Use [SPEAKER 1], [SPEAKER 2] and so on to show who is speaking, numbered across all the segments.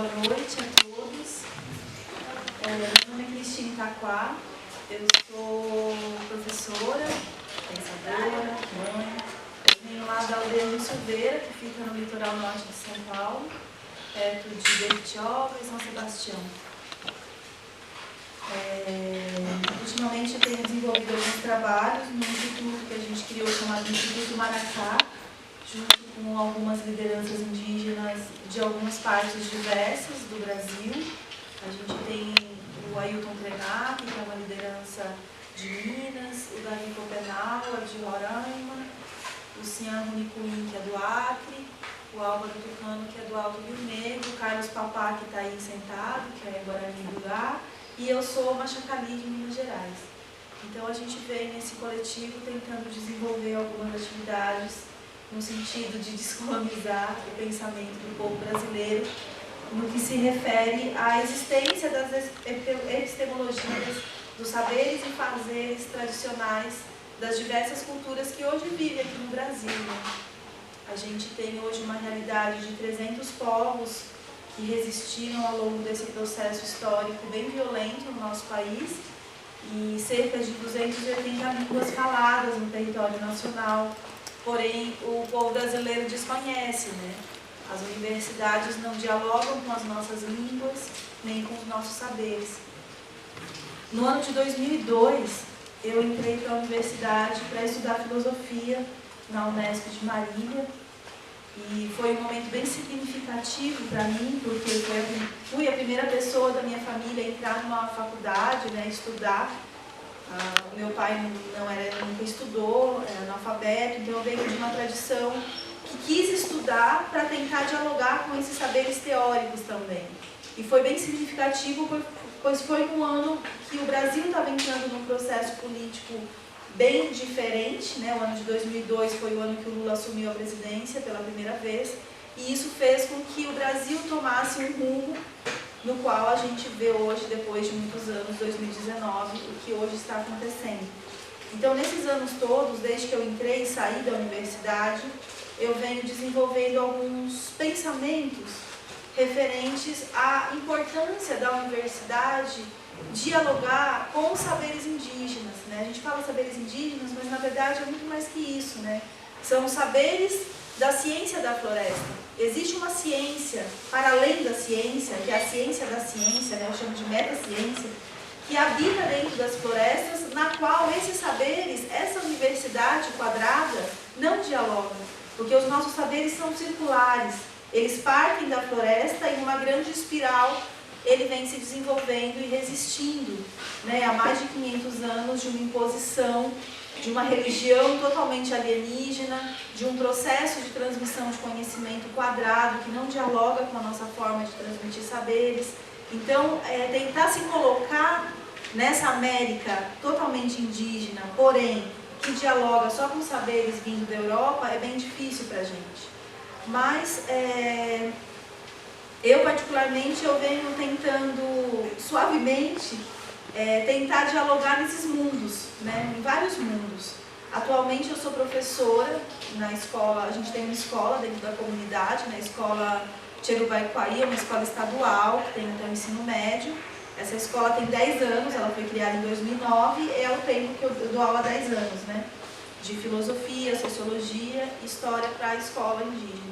[SPEAKER 1] Boa noite a todos. Meu nome é Cristina Itaquá, eu sou professora, pensadora, mãe. Eu venho lá da aldeia de Silveira, que fica no litoral norte de São Paulo, perto de Bertioga e São Sebastião. Ultimamente eu tenho desenvolvido alguns trabalhos no instituto que a gente criou, chamado Instituto Maracá, junto com algumas lideranças indígenas de algumas partes diversas do Brasil. A gente tem o Ailton Krenak, que é uma liderança de Minas, o Davi Copenaua, de Roraima, o Cian Runicuim, que é do Acre, o Álvaro Tucano, que é do Alto Rio Negro, o Carlos Papá, que está aí sentado, que é Guarani do Gá, e eu sou Machacali, de Minas Gerais. Então a gente vem nesse coletivo tentando desenvolver algumas atividades no sentido de descolonizar o pensamento do povo brasileiro no que se refere à existência das epistemologias, dos saberes e fazeres tradicionais das diversas culturas que hoje vivem aqui no Brasil, né? A gente tem hoje uma realidade de 300 povos que resistiram ao longo desse processo histórico bem violento no nosso país e cerca de 280 línguas faladas no território nacional. Porém, o povo brasileiro desconhece, né? As universidades não dialogam com as nossas línguas, nem com os nossos saberes. No ano de 2002, eu entrei para a universidade para estudar filosofia na Unesp de Marília. E foi um momento bem significativo para mim, porque fui a primeira pessoa da minha família a entrar numa faculdade, né, estudar. Meu pai nunca estudou, era analfabeto, então eu venho de uma tradição que quis estudar para tentar dialogar com esses saberes teóricos também. E foi bem significativo, pois foi um ano que o Brasil estava entrando num processo político bem diferente, né? O ano de 2002 foi o ano que o Lula assumiu a presidência pela primeira vez, e isso fez com que o Brasil tomasse um rumo no qual a gente vê hoje, depois de muitos anos, 2019, o que hoje está acontecendo. Então, nesses anos todos, desde que eu entrei e saí da universidade, eu venho desenvolvendo alguns pensamentos referentes à importância da universidade dialogar com os saberes indígenas, né? A gente fala saberes indígenas, mas na verdade é muito mais que isso, né? São os saberes da ciência da floresta. Existe uma ciência, para além da ciência, que é a ciência da ciência, né? Eu chamo de metaciência, que habita dentro das florestas, na qual esses saberes, essa universidade quadrada, não dialogam, porque os nossos saberes são circulares, eles partem da floresta e numa grande espiral ele vem se desenvolvendo e resistindo, né, há mais de 500 anos de uma imposição, de uma religião totalmente alienígena, de um processo de transmissão de conhecimento quadrado que não dialoga com a nossa forma de transmitir saberes. Então, tentar se colocar nessa América totalmente indígena, porém, que dialoga só com saberes vindo da Europa, é bem difícil para a gente. Mas, eu particularmente, eu venho tentando suavemente tentar dialogar nesses mundos, né? Em vários mundos. Atualmente eu sou professora na escola, a gente tem uma escola dentro da comunidade, na escola Tcherubaiquaí, uma escola estadual, que tem até o ensino médio. Essa escola tem 10 anos, ela foi criada em 2009, é o tempo que eu dou aula há 10 anos, né? De filosofia, sociologia, história para a escola indígena.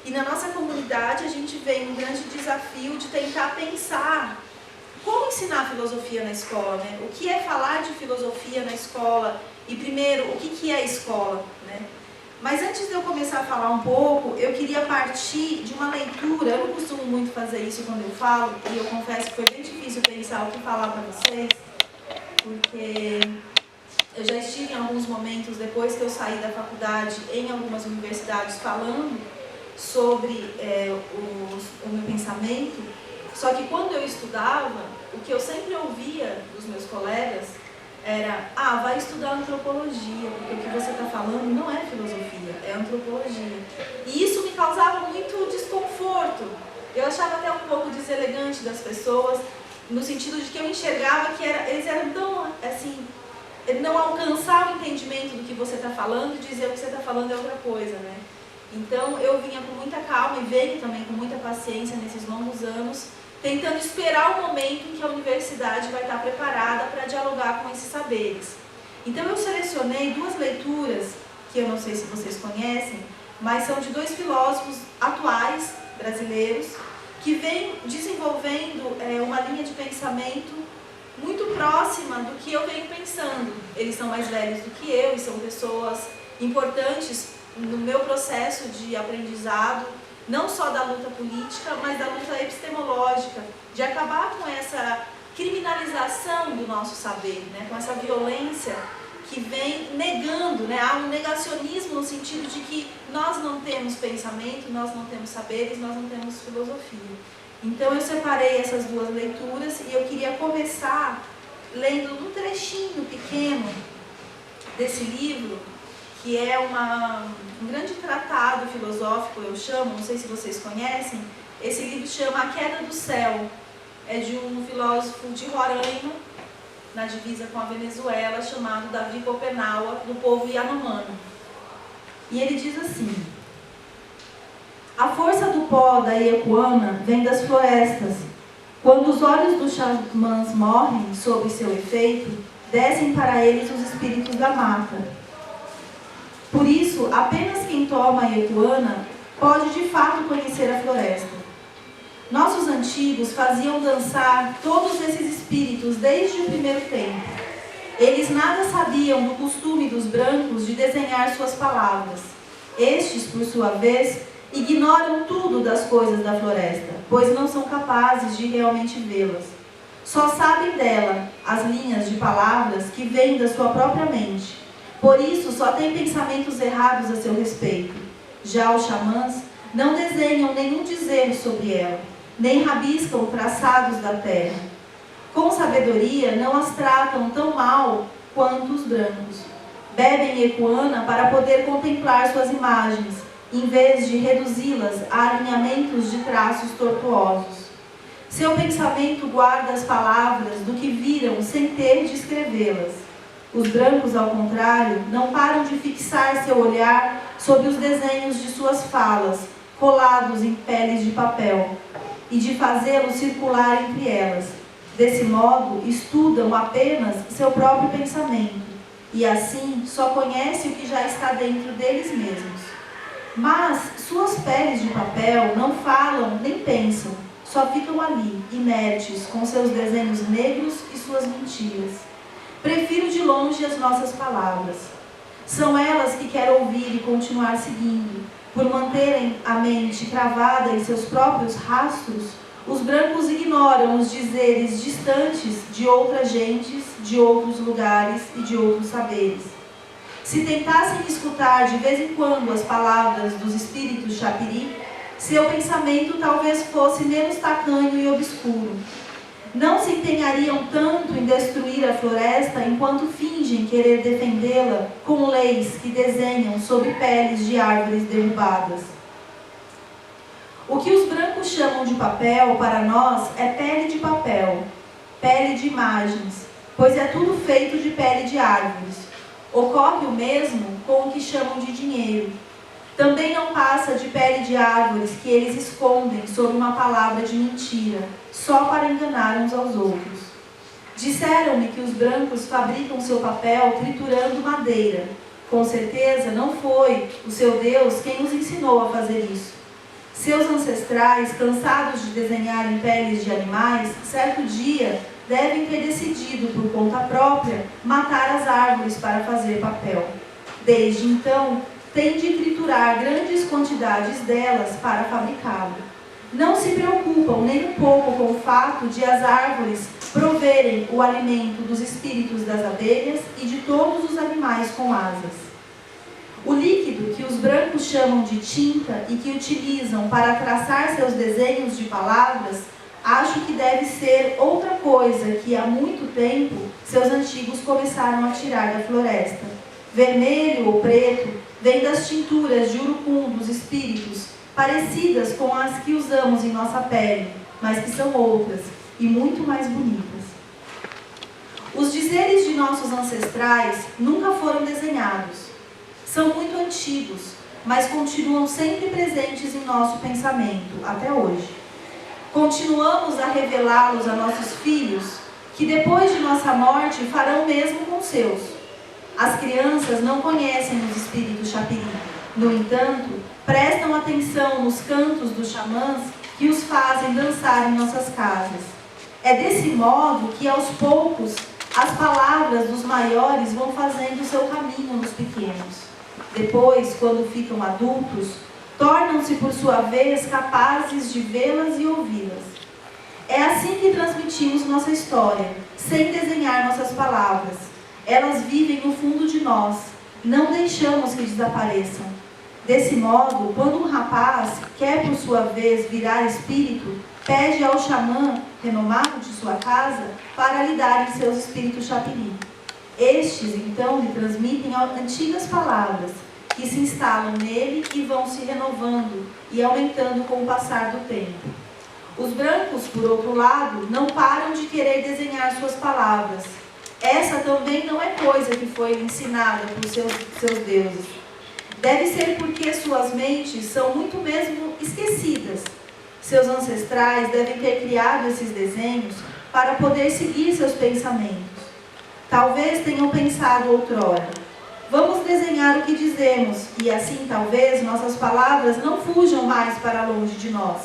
[SPEAKER 1] E na nossa comunidade a gente vem um grande desafio de tentar pensar como ensinar filosofia na escola, né? O que é falar de filosofia na escola? E primeiro, o que é a escola, né? Mas antes de eu começar a falar um pouco, eu queria partir de uma leitura. Eu não costumo muito fazer isso quando eu falo, e eu confesso que foi bem difícil pensar o que falar para vocês, porque eu já estive em alguns momentos, depois que eu saí da faculdade, em algumas universidades, falando sobre o meu pensamento. Só que quando eu estudava, o que eu sempre ouvia dos meus colegas era: vai estudar antropologia, porque o que você está falando não é filosofia, é antropologia. E isso me causava muito desconforto. Eu achava até um pouco deselegante das pessoas, no sentido de que eu enxergava que eles eram tão, assim, não alcançar o entendimento do que você está falando e dizer o que você está falando é outra coisa, né? Então eu vinha com muita calma e venho também com muita paciência nesses longos anos, tentando esperar o momento em que a universidade vai estar preparada para dialogar com esses saberes. Então eu selecionei duas leituras, que eu não sei se vocês conhecem, mas são de dois filósofos atuais, brasileiros, que vêm desenvolvendo uma linha de pensamento muito próxima do que eu venho pensando. Eles são mais velhos do que eu e são pessoas importantes no meu processo de aprendizado, não só da luta política, mas da luta epistemológica, de acabar com essa criminalização do nosso saber, né? Com essa violência que vem negando, né? Há um negacionismo no sentido de que nós não temos pensamento, nós não temos saberes, nós não temos filosofia. Então eu separei essas duas leituras e eu queria começar lendo um trechinho pequeno desse livro, que é um grande tratado filosófico, eu chamo, não sei se vocês conhecem. Esse livro chama A Queda do Céu, é de um filósofo de Roraima, na divisa com a Venezuela, chamado Davi Copenaua, do povo Yanomami. E ele diz assim: a força do pó da Iecuana vem das florestas. Quando os olhos dos xamãs morrem sob seu efeito, descem para eles os espíritos da mata. Por isso, apenas quem toma a Iecuana pode de fato conhecer a floresta. Nossos antigos faziam dançar todos esses espíritos desde o primeiro tempo. Eles nada sabiam do costume dos brancos de desenhar suas palavras. Estes, por sua vez, ignoram tudo das coisas da floresta, pois não são capazes de realmente vê-las. Só sabem dela as linhas de palavras que vêm da sua própria mente. Por isso, só têm pensamentos errados a seu respeito. Já os xamãs não desenham nenhum dizer sobre ela, nem rabiscam traçados da terra. Com sabedoria, não as tratam tão mal quanto os brancos. Bebem Iecuana para poder contemplar suas imagens, em vez de reduzi-las a alinhamentos de traços tortuosos. Seu pensamento guarda as palavras do que viram sem ter de escrevê-las. Os brancos, ao contrário, não param de fixar seu olhar sobre os desenhos de suas falas, colados em peles de papel, e de fazê-los circular entre elas. Desse modo, estudam apenas seu próprio pensamento, e assim só conhecem o que já está dentro deles mesmos. Mas suas peles de papel não falam nem pensam, só ficam ali, inertes, com seus desenhos negros e suas mentiras. Prefiro de longe as nossas palavras. São elas que quero ouvir e continuar seguindo. Por manterem a mente cravada em seus próprios rastros, os brancos ignoram os dizeres distantes de outras gentes, de outros lugares e de outros saberes. Se tentassem escutar de vez em quando as palavras dos espíritos chapiri, seu pensamento talvez fosse menos tacanho e obscuro. Não se empenhariam tanto em destruir a floresta enquanto fingem querer defendê-la com leis que desenham sobre peles de árvores derrubadas. O que os brancos chamam de papel, para nós, é pele de papel, pele de imagens, pois é tudo feito de pele de árvores. Ocorre o mesmo com o que chamam de dinheiro. Também não passa de pele de árvores que eles escondem sob uma palavra de mentira, só para enganar uns aos outros. Disseram-me que os brancos fabricam seu papel triturando madeira. Com certeza não foi o seu Deus quem os ensinou a fazer isso. Seus ancestrais, cansados de desenhar em peles de animais, certo dia devem ter decidido, por conta própria, matar as árvores para fazer papel. Desde então, têm de triturar grandes quantidades delas para fabricá-lo. Não se preocupam nem um pouco com o fato de as árvores proverem o alimento dos espíritos das abelhas e de todos os animais com asas. O líquido que os brancos chamam de tinta e que utilizam para traçar seus desenhos de palavras, acho que deve ser outra coisa que há muito tempo seus antigos começaram a tirar da floresta. Vermelho ou preto vem das tinturas de urucum dos espíritos, parecidas com as que usamos em nossa pele, mas que são outras e muito mais bonitas. Os dizeres de nossos ancestrais nunca foram desenhados. São muito antigos, mas continuam sempre presentes em nosso pensamento, até hoje. Continuamos a revelá-los a nossos filhos, que depois de nossa morte farão o mesmo com os seus. As crianças não conhecem os espíritos Chapiri. No entanto, prestam atenção nos cantos dos xamãs que os fazem dançar em nossas casas. É desse modo que, aos poucos, as palavras dos maiores vão fazendo o seu caminho nos pequenos. Depois, quando ficam adultos, tornam-se por sua vez capazes de vê-las e ouvi-las. É assim que transmitimos nossa história, sem desenhar nossas palavras. Elas vivem no fundo de nós, não deixamos que desapareçam. Desse modo, quando um rapaz quer por sua vez virar espírito, pede ao xamã renomado de sua casa para lhe darem seus espíritos Chapiri. Estes, então, lhe transmitem antigas palavras, que se instalam nele e vão se renovando e aumentando com o passar do tempo. Os brancos, por outro lado, não param de querer desenhar suas palavras. Essa também não é coisa que foi ensinada por seus deuses. Deve ser porque suas mentes são muito mesmo esquecidas. Seus ancestrais devem ter criado esses desenhos para poder seguir seus pensamentos. Talvez tenham pensado outrora: vamos desenhar o que dizemos, e assim talvez nossas palavras não fujam mais para longe de nós.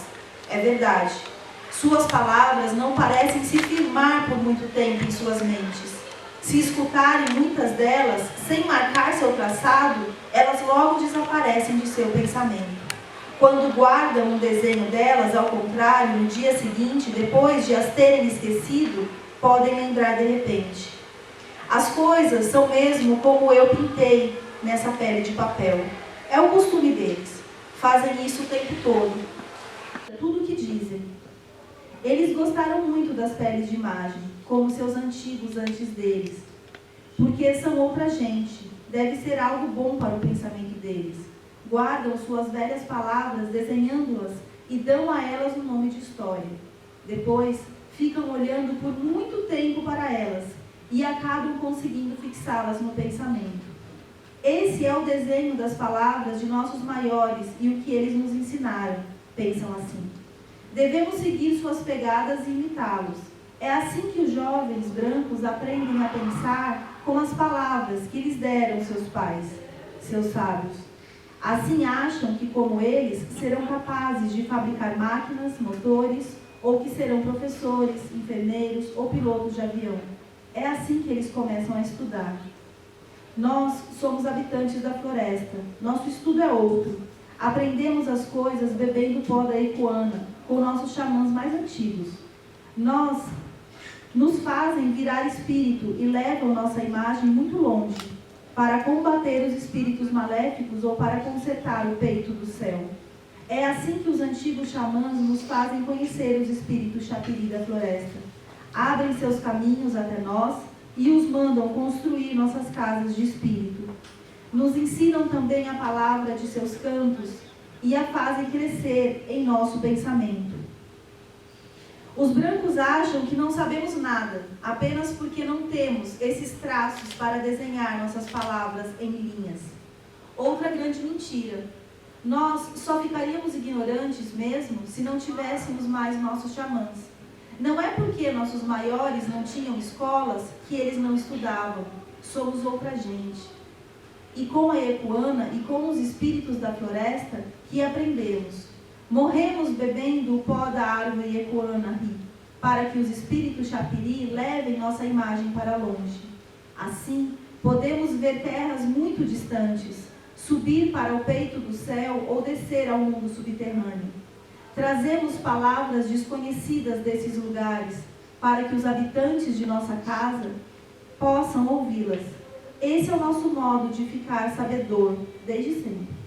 [SPEAKER 1] É verdade. Suas palavras não parecem se firmar por muito tempo em suas mentes. Se escutarem muitas delas, sem marcar seu traçado, elas logo desaparecem de seu pensamento. Quando guardam um desenho delas, ao contrário, no dia seguinte, depois de as terem esquecido, podem lembrar de repente. As coisas são mesmo como eu pintei nessa pele de papel. É o costume deles. Fazem isso o tempo todo. Tudo o que dizem. Eles gostaram muito das peles de imagem, como seus antigos antes deles, porque são outra gente. Deve ser algo bom para o pensamento deles. Guardam suas velhas palavras, desenhando-as, e dão a elas o nome de história. Depois, ficam olhando por muito tempo para elas, e acabam conseguindo fixá-las no pensamento. Esse é o desenho das palavras de nossos maiores e o que eles nos ensinaram, pensam assim. Devemos seguir suas pegadas e imitá-los. É assim que os jovens brancos aprendem a pensar com as palavras que lhes deram seus pais, seus sábios. Assim acham que, como eles, serão capazes de fabricar máquinas, motores, ou que serão professores, enfermeiros ou pilotos de avião. É assim que eles começam a estudar. Nós somos habitantes da floresta. Nosso estudo é outro. Aprendemos as coisas bebendo pó da Ecoana, com nossos xamãs mais antigos. Nos fazem virar espírito e levam nossa imagem muito longe, para combater os espíritos maléficos ou para consertar o peito do céu. É assim que os antigos xamãs nos fazem conhecer os espíritos Chapiri da floresta. Abrem seus caminhos até nós e os mandam construir nossas casas de espírito. Nos ensinam também a palavra de seus cantos e a fazem crescer em nosso pensamento. Os brancos acham que não sabemos nada, apenas porque não temos esses traços para desenhar nossas palavras em linhas. Outra grande mentira. Nós só ficaríamos ignorantes mesmo se não tivéssemos mais nossos xamãs. Não é porque nossos maiores não tinham escolas que eles não estudavam. Somos outra gente. E com a Ecoana e com os espíritos da floresta que aprendemos. Morremos bebendo o pó da árvore Ecoana-ri, para que os espíritos Chapiri levem nossa imagem para longe. Assim, podemos ver terras muito distantes, subir para o peito do céu ou descer ao mundo subterrâneo. Trazemos palavras desconhecidas desses lugares, para que os habitantes de nossa casa possam ouvi-las. Esse é o nosso modo de ficar sabedor, desde sempre.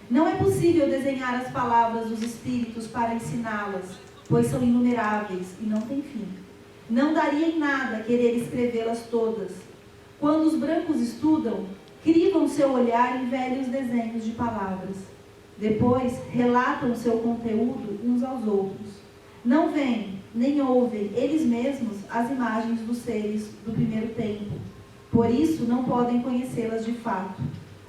[SPEAKER 1] Não é possível desenhar as palavras dos espíritos para ensiná-las, pois são inumeráveis e não têm fim. Não daria em nada querer escrevê-las todas. Quando os brancos estudam, crivam seu olhar em velhos desenhos de palavras. Depois, relatam seu conteúdo uns aos outros. Não veem, nem ouvem eles mesmos as imagens dos seres do primeiro tempo. Por isso, não podem conhecê-las de fato.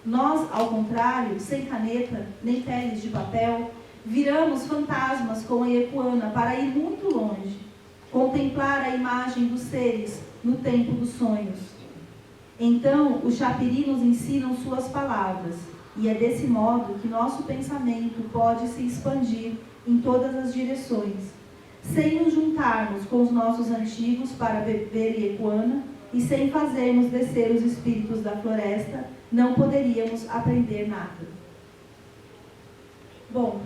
[SPEAKER 1] Nós, ao contrário, sem caneta, nem peles de papel, viramos fantasmas com a Equana para ir muito longe, contemplar a imagem dos seres no tempo dos sonhos. Então, os Chapiri nos ensinam suas palavras, e é desse modo que nosso pensamento pode se expandir em todas as direções, sem nos juntarmos com os nossos antigos para beber Equana e sem fazermos descer os espíritos da floresta, não poderíamos aprender nada. Bom,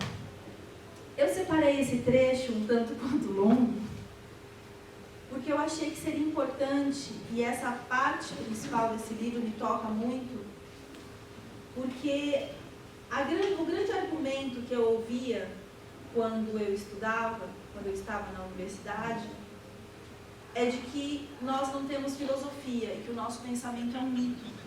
[SPEAKER 1] eu separei esse trecho um tanto quanto longo, porque eu achei que seria importante, e essa parte principal desse livro me toca muito, porque o grande argumento que eu ouvia quando eu estudava, quando eu estava na universidade, é de que nós não temos filosofia e que o nosso pensamento é um mito.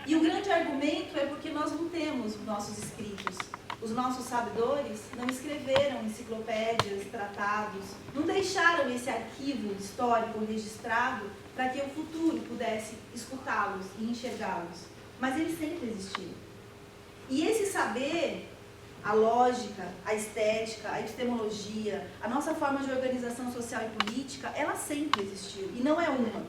[SPEAKER 1] E o grande argumento é porque nós não temos nossos escritos. Os nossos sabedores não escreveram enciclopédias, tratados, não deixaram esse arquivo histórico registrado para que o futuro pudesse escutá-los e enxergá-los. Mas eles sempre existiram. E esse saber, a lógica, a estética, a epistemologia, a nossa forma de organização social e política, ela sempre existiu. E não é uma,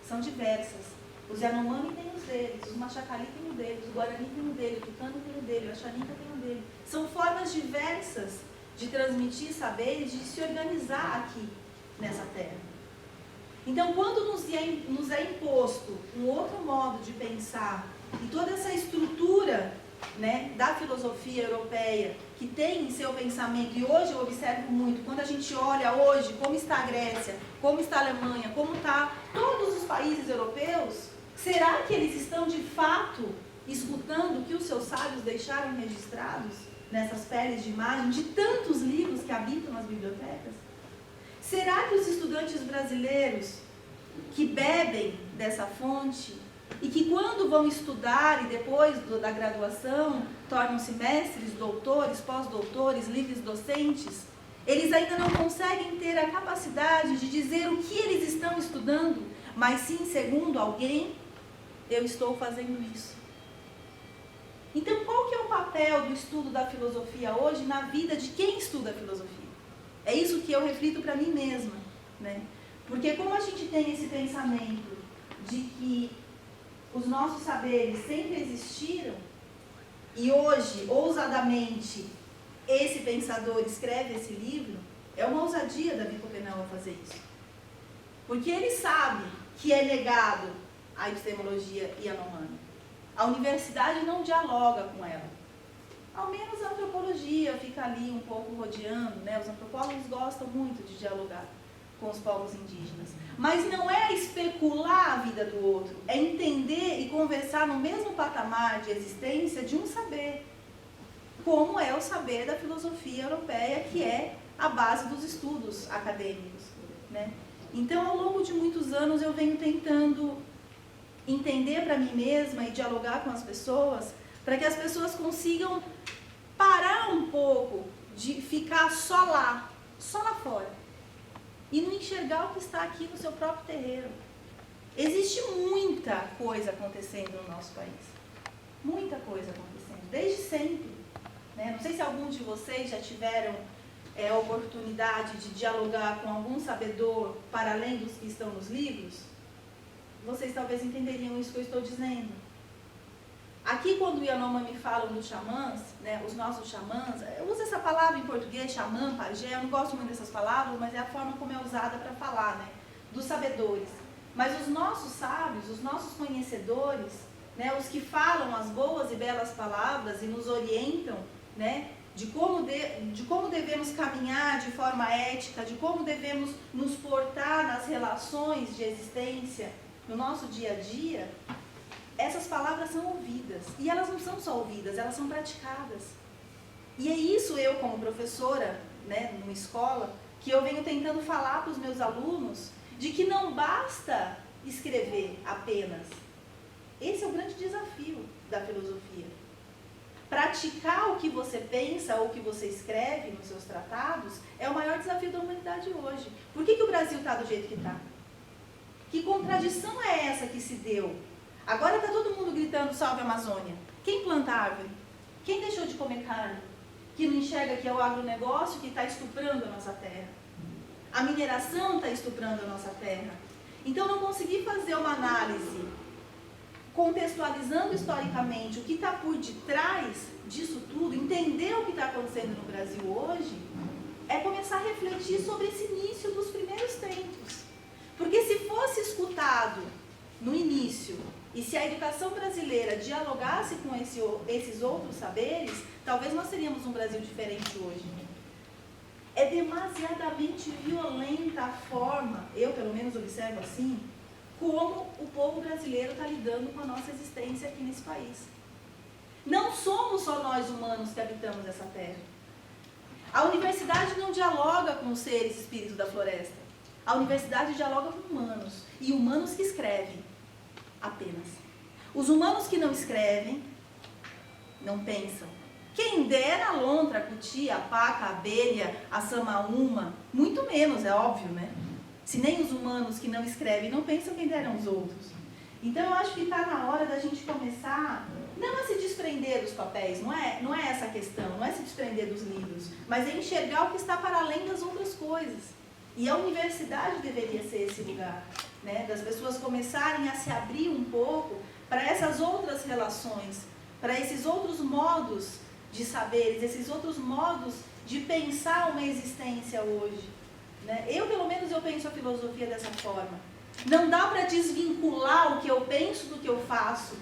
[SPEAKER 1] são diversas. Os Yanomami têm os deles, os Machacali têm o deles, o Guarani tem o dele, o Tucano tem o dele, o Axaninca tem o dele. São formas diversas de transmitir saberes, de se organizar aqui nessa terra. Então, quando nos é imposto um outro modo de pensar e toda essa estrutura, né, da filosofia europeia que tem em seu pensamento, e hoje eu observo muito, quando a gente olha hoje como está a Grécia, como está a Alemanha, como está todos os países europeus, será que eles estão de fato escutando o que os seus sábios deixaram registrados nessas peles de imagem de tantos livros que habitam nas bibliotecas? Será que os estudantes brasileiros que bebem dessa fonte e que quando vão estudar e depois da graduação tornam-se mestres, doutores, pós-doutores, livres docentes, eles ainda não conseguem ter a capacidade de dizer o que eles estão estudando, mas sim, segundo alguém, eu estou fazendo isso. Então, qual que é o papel do estudo da filosofia hoje na vida de quem estuda a filosofia? É isso que eu reflito para mim mesma, né? Porque como a gente tem esse pensamento de que os nossos saberes sempre existiram, e hoje, ousadamente, esse pensador escreve esse livro, é uma ousadia da Davi Copenau fazer isso. Porque ele sabe que é negado a epistemologia Yanomami. A universidade não dialoga com ela. Ao menos a antropologia fica ali um pouco rodeando, né? Os antropólogos gostam muito de dialogar com os povos indígenas. Mas não é especular a vida do outro, é entender e conversar no mesmo patamar de existência de um saber, como é o saber da filosofia europeia, que é a base dos estudos acadêmicos, né? Então, ao longo de muitos anos, eu venho tentando entender para mim mesma e dialogar com as pessoas, para que as pessoas consigam parar um pouco de ficar só lá fora, e não enxergar o que está aqui no seu próprio terreiro. Existe muita coisa acontecendo no nosso país. Muita coisa acontecendo, desde sempre, né? Não sei se alguns de vocês já tiveram a oportunidade de dialogar com algum sabedor para além dos que estão nos livros. Vocês talvez entenderiam isso que eu estou dizendo. Aqui, quando o Yanomami falam dos xamãs, né, os nossos xamãs, eu uso essa palavra em português, xamã, pajé, eu não gosto muito dessas palavras, mas é a forma como é usada para falar, né, dos sabedores. Mas os nossos sábios, os nossos conhecedores, né, os que falam as boas e belas palavras e nos orientam, né, de como devemos caminhar de forma ética, de como devemos nos portar nas relações de existência, no nosso dia a dia, essas palavras são ouvidas. E elas não são só ouvidas, elas são praticadas. E é isso eu, como professora, né, numa escola, que eu venho tentando falar para os meus alunos, de que não basta escrever apenas. Esse é o grande desafio da filosofia. Praticar o que você pensa ou o que você escreve nos seus tratados é o maior desafio da humanidade hoje. Por que o Brasil está do jeito que está? Que contradição é essa que se deu? Agora está todo mundo gritando salve a Amazônia. Quem planta árvore? Quem deixou de comer carne? Que não enxerga que é o agronegócio que está estuprando a nossa terra. A mineração está estuprando a nossa terra. Então, não consegui fazer uma análise contextualizando historicamente o que está por detrás disso tudo, entender o que está acontecendo no Brasil hoje, é começar a refletir sobre esse início dos primeiros tempos. Porque se fosse escutado no início, e se a educação brasileira dialogasse com esses outros saberes, talvez nós teríamos um Brasil diferente hoje. É demasiadamente violenta a forma, eu pelo menos observo assim, como o povo brasileiro está lidando com a nossa existência aqui nesse país. Não somos só nós humanos que habitamos essa terra. A universidade não dialoga com os seres espíritos da floresta. A universidade dialoga com humanos. E humanos que escrevem apenas. Os humanos que não escrevem, não pensam. Quem dera a lontra, a cutia, a paca, a abelha, a samaúma, muito menos, é óbvio, né? Se nem os humanos que não escrevem não pensam, quem deram os outros. Então eu acho que está na hora da gente começar, não a se desprender dos papéis, não é essa a questão, não é se desprender dos livros, mas é enxergar o que está para além das outras coisas. E a universidade deveria ser esse lugar, né? Das pessoas começarem a se abrir um pouco para essas outras relações, para esses outros modos de saberes, esses outros modos de pensar uma existência hoje. Eu, pelo menos, eu penso a filosofia dessa forma. Não dá para desvincular o que eu penso do que eu faço.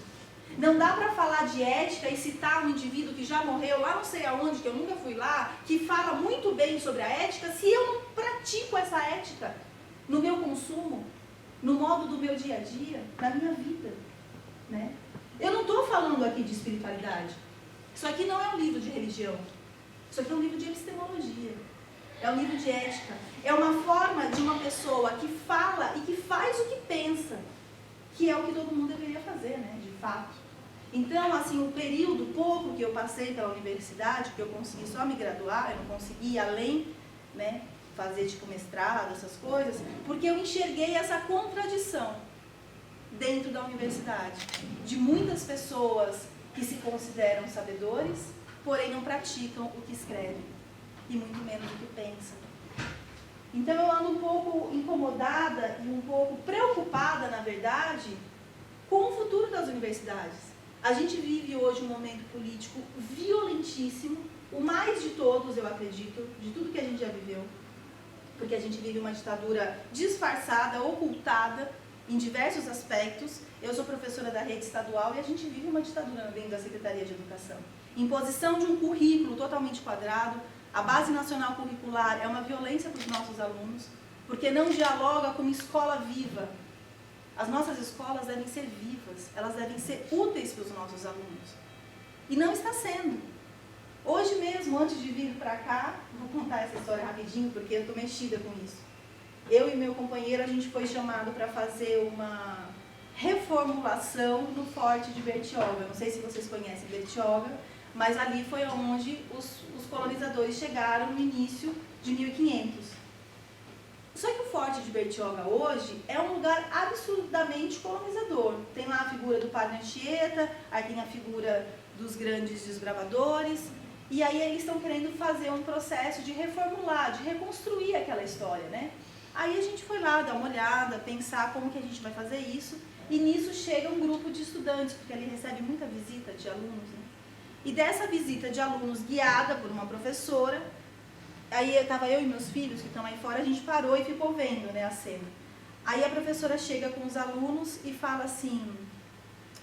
[SPEAKER 1] Não dá para falar de ética e citar um indivíduo que já morreu lá não sei aonde, que eu nunca fui lá, que fala muito bem sobre a ética, se eu não pratico essa ética no meu consumo, no modo do meu dia a dia, na minha vida. Né? Eu não estou falando aqui de espiritualidade. Isso aqui não é um livro de religião. Isso aqui é um livro de epistemologia. É um livro de ética. É uma forma de uma pessoa que fala e que faz o que pensa, que é o que todo mundo deveria fazer, né? De fato. Então, assim, o período pouco que eu passei pela universidade, que eu consegui só me graduar, eu não consegui além, né, fazer tipo mestrado, essas coisas, porque eu enxerguei essa contradição dentro da universidade, de muitas pessoas que se consideram sabedores, porém não praticam o que escrevem. E muito menos o que pensa. Então eu ando um pouco incomodada e um pouco preocupada, na verdade, com o futuro das universidades. A gente vive hoje um momento político violentíssimo, o mais de todos, eu acredito, de tudo que a gente já viveu, porque a gente vive uma ditadura disfarçada, ocultada, em diversos aspectos. Eu sou professora da rede estadual e a gente vive uma ditadura dentro da Secretaria de Educação. Imposição de um currículo totalmente quadrado. A base nacional curricular é uma violência para os nossos alunos, porque não dialoga com uma escola viva. As nossas escolas devem ser vivas, elas devem ser úteis para os nossos alunos. E não está sendo. Hoje mesmo, antes de vir para cá, vou contar essa história rapidinho, porque eu estou mexida com isso. Eu e meu companheiro, a gente foi chamado para fazer uma reformulação no Forte de Bertioga. Não sei se vocês conhecem Bertioga, mas ali foi onde os colonizadores chegaram no início de 1500. Só que o Forte de Bertioga hoje é um lugar absurdamente colonizador. Tem lá a figura do Padre Anchieta, aí tem a figura dos grandes desbravadores, e aí eles estão querendo fazer um processo de reformular, de reconstruir aquela história, né? Aí a gente foi lá dar uma olhada, pensar como que a gente vai fazer isso, e nisso chega um grupo de estudantes, porque ali recebe muita visita de alunos, né? E dessa visita de alunos guiada por uma professora, aí estava eu e meus filhos que estão aí fora, a gente parou e ficou vendo, né, a cena. Aí a professora chega com os alunos e fala assim,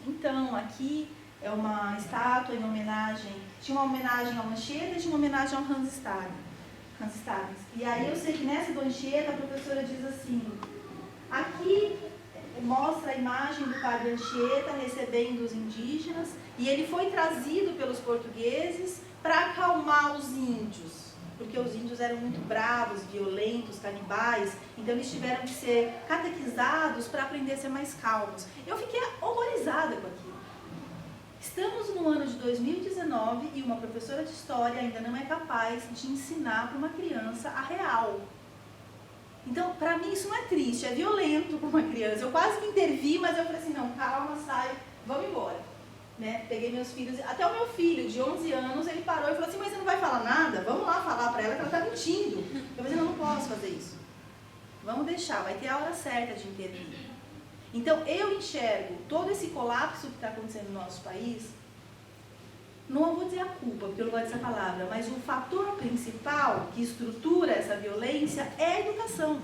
[SPEAKER 1] então, aqui é uma estátua em homenagem, tinha uma homenagem ao Anchieta e tinha uma homenagem ao Hans Staden. E aí eu sei que nessa do Anchieta a professora diz assim, aqui mostra a imagem do Padre Anchieta recebendo os indígenas, e ele foi trazido pelos portugueses para acalmar os índios, porque os índios eram muito bravos, violentos, canibais, então eles tiveram que ser catequizados para aprender a ser mais calmos. Eu fiquei horrorizada com aquilo. Estamos no ano de 2019 e uma professora de história ainda não é capaz de ensinar para uma criança a real. Então, para mim isso não é triste, é violento para uma criança. Eu quase me intervi, mas eu falei assim, não, calma, sai, vamos embora. né? Peguei meus filhos, até o meu filho de 11 anos, ele parou e falou assim, mas você não vai falar nada? Vamos lá falar para ela que ela está mentindo. Eu falei, não posso fazer isso. Vamos deixar, vai ter a hora certa de intervir. Então, eu enxergo todo esse colapso que está acontecendo no nosso país, não vou dizer a culpa, porque eu não gosto dessa palavra, mas o fator principal que estrutura essa violência é a educação.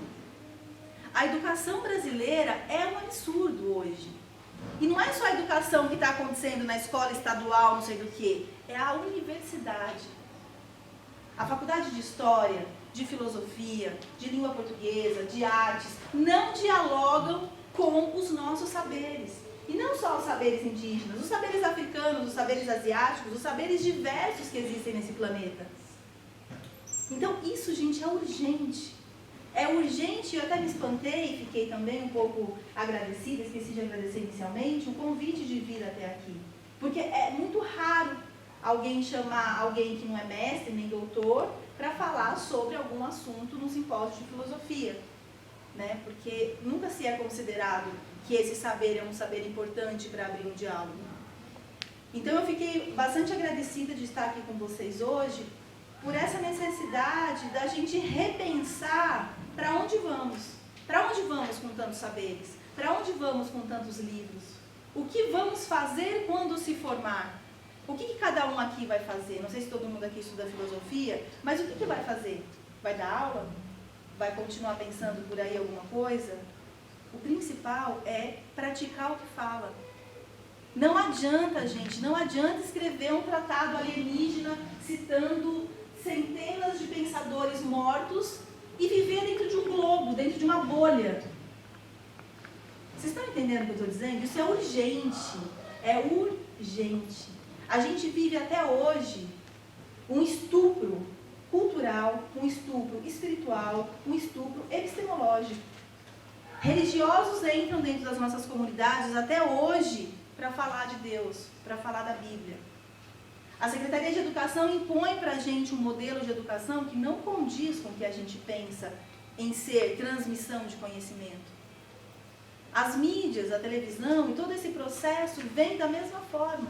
[SPEAKER 1] A educação brasileira é um absurdo hoje. E não é só a educação que está acontecendo na escola estadual, não sei do que, é a universidade. A faculdade de História, de Filosofia, de Língua Portuguesa, de Artes, não dialogam com os nossos saberes. E não só os saberes indígenas, os saberes africanos, os saberes asiáticos, os saberes diversos que existem nesse planeta. Então isso, gente, é urgente. É urgente, eu até me espantei e fiquei também um pouco agradecida, esqueci de agradecer inicialmente, o convite de vir até aqui. Porque é muito raro alguém chamar alguém que não é mestre nem doutor para falar sobre algum assunto no simpósio de filosofia, né? Porque nunca se é considerado que esse saber é um saber importante para abrir um diálogo. Então eu fiquei bastante agradecida de estar aqui com vocês hoje, por essa necessidade da gente repensar para onde vamos. Para onde vamos com tantos saberes? Para onde vamos com tantos livros? O que vamos fazer quando se formar? O que cada um aqui vai fazer? Não sei se todo mundo aqui estuda filosofia, mas o que vai fazer? Vai dar aula? Vai continuar pensando por aí alguma coisa? O principal é praticar o que fala. Não adianta, gente, não adianta escrever um tratado alienígena citando centenas de pensadores mortos e viver dentro de um globo, dentro de uma bolha. Vocês estão entendendo o que eu estou dizendo? Isso é urgente. É urgente. A gente vive até hoje um estupro cultural, um estupro espiritual, um estupro epistemológico. Religiosos entram dentro das nossas comunidades até hoje para falar de Deus, para falar da Bíblia. A Secretaria de Educação impõe para a gente um modelo de educação que não condiz com o que a gente pensa em ser transmissão de conhecimento. As mídias, a televisão e todo esse processo vem da mesma forma.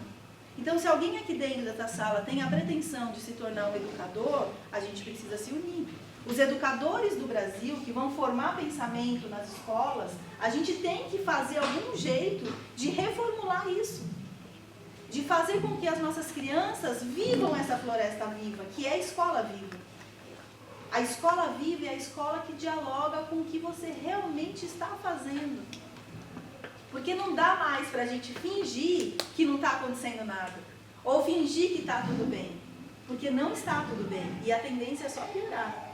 [SPEAKER 1] Então, se alguém aqui dentro dessa sala tem a pretensão de se tornar um educador, a gente precisa se unir. Os educadores do Brasil que vão formar pensamento nas escolas, a gente tem que fazer algum jeito de reformular isso. De fazer com que as nossas crianças vivam essa floresta viva, que é a escola viva. A escola viva é a escola que dialoga com o que você realmente está fazendo. Porque não dá mais para a gente fingir que não está acontecendo nada. Ou fingir que está tudo bem. Porque não está tudo bem. E a tendência é só piorar.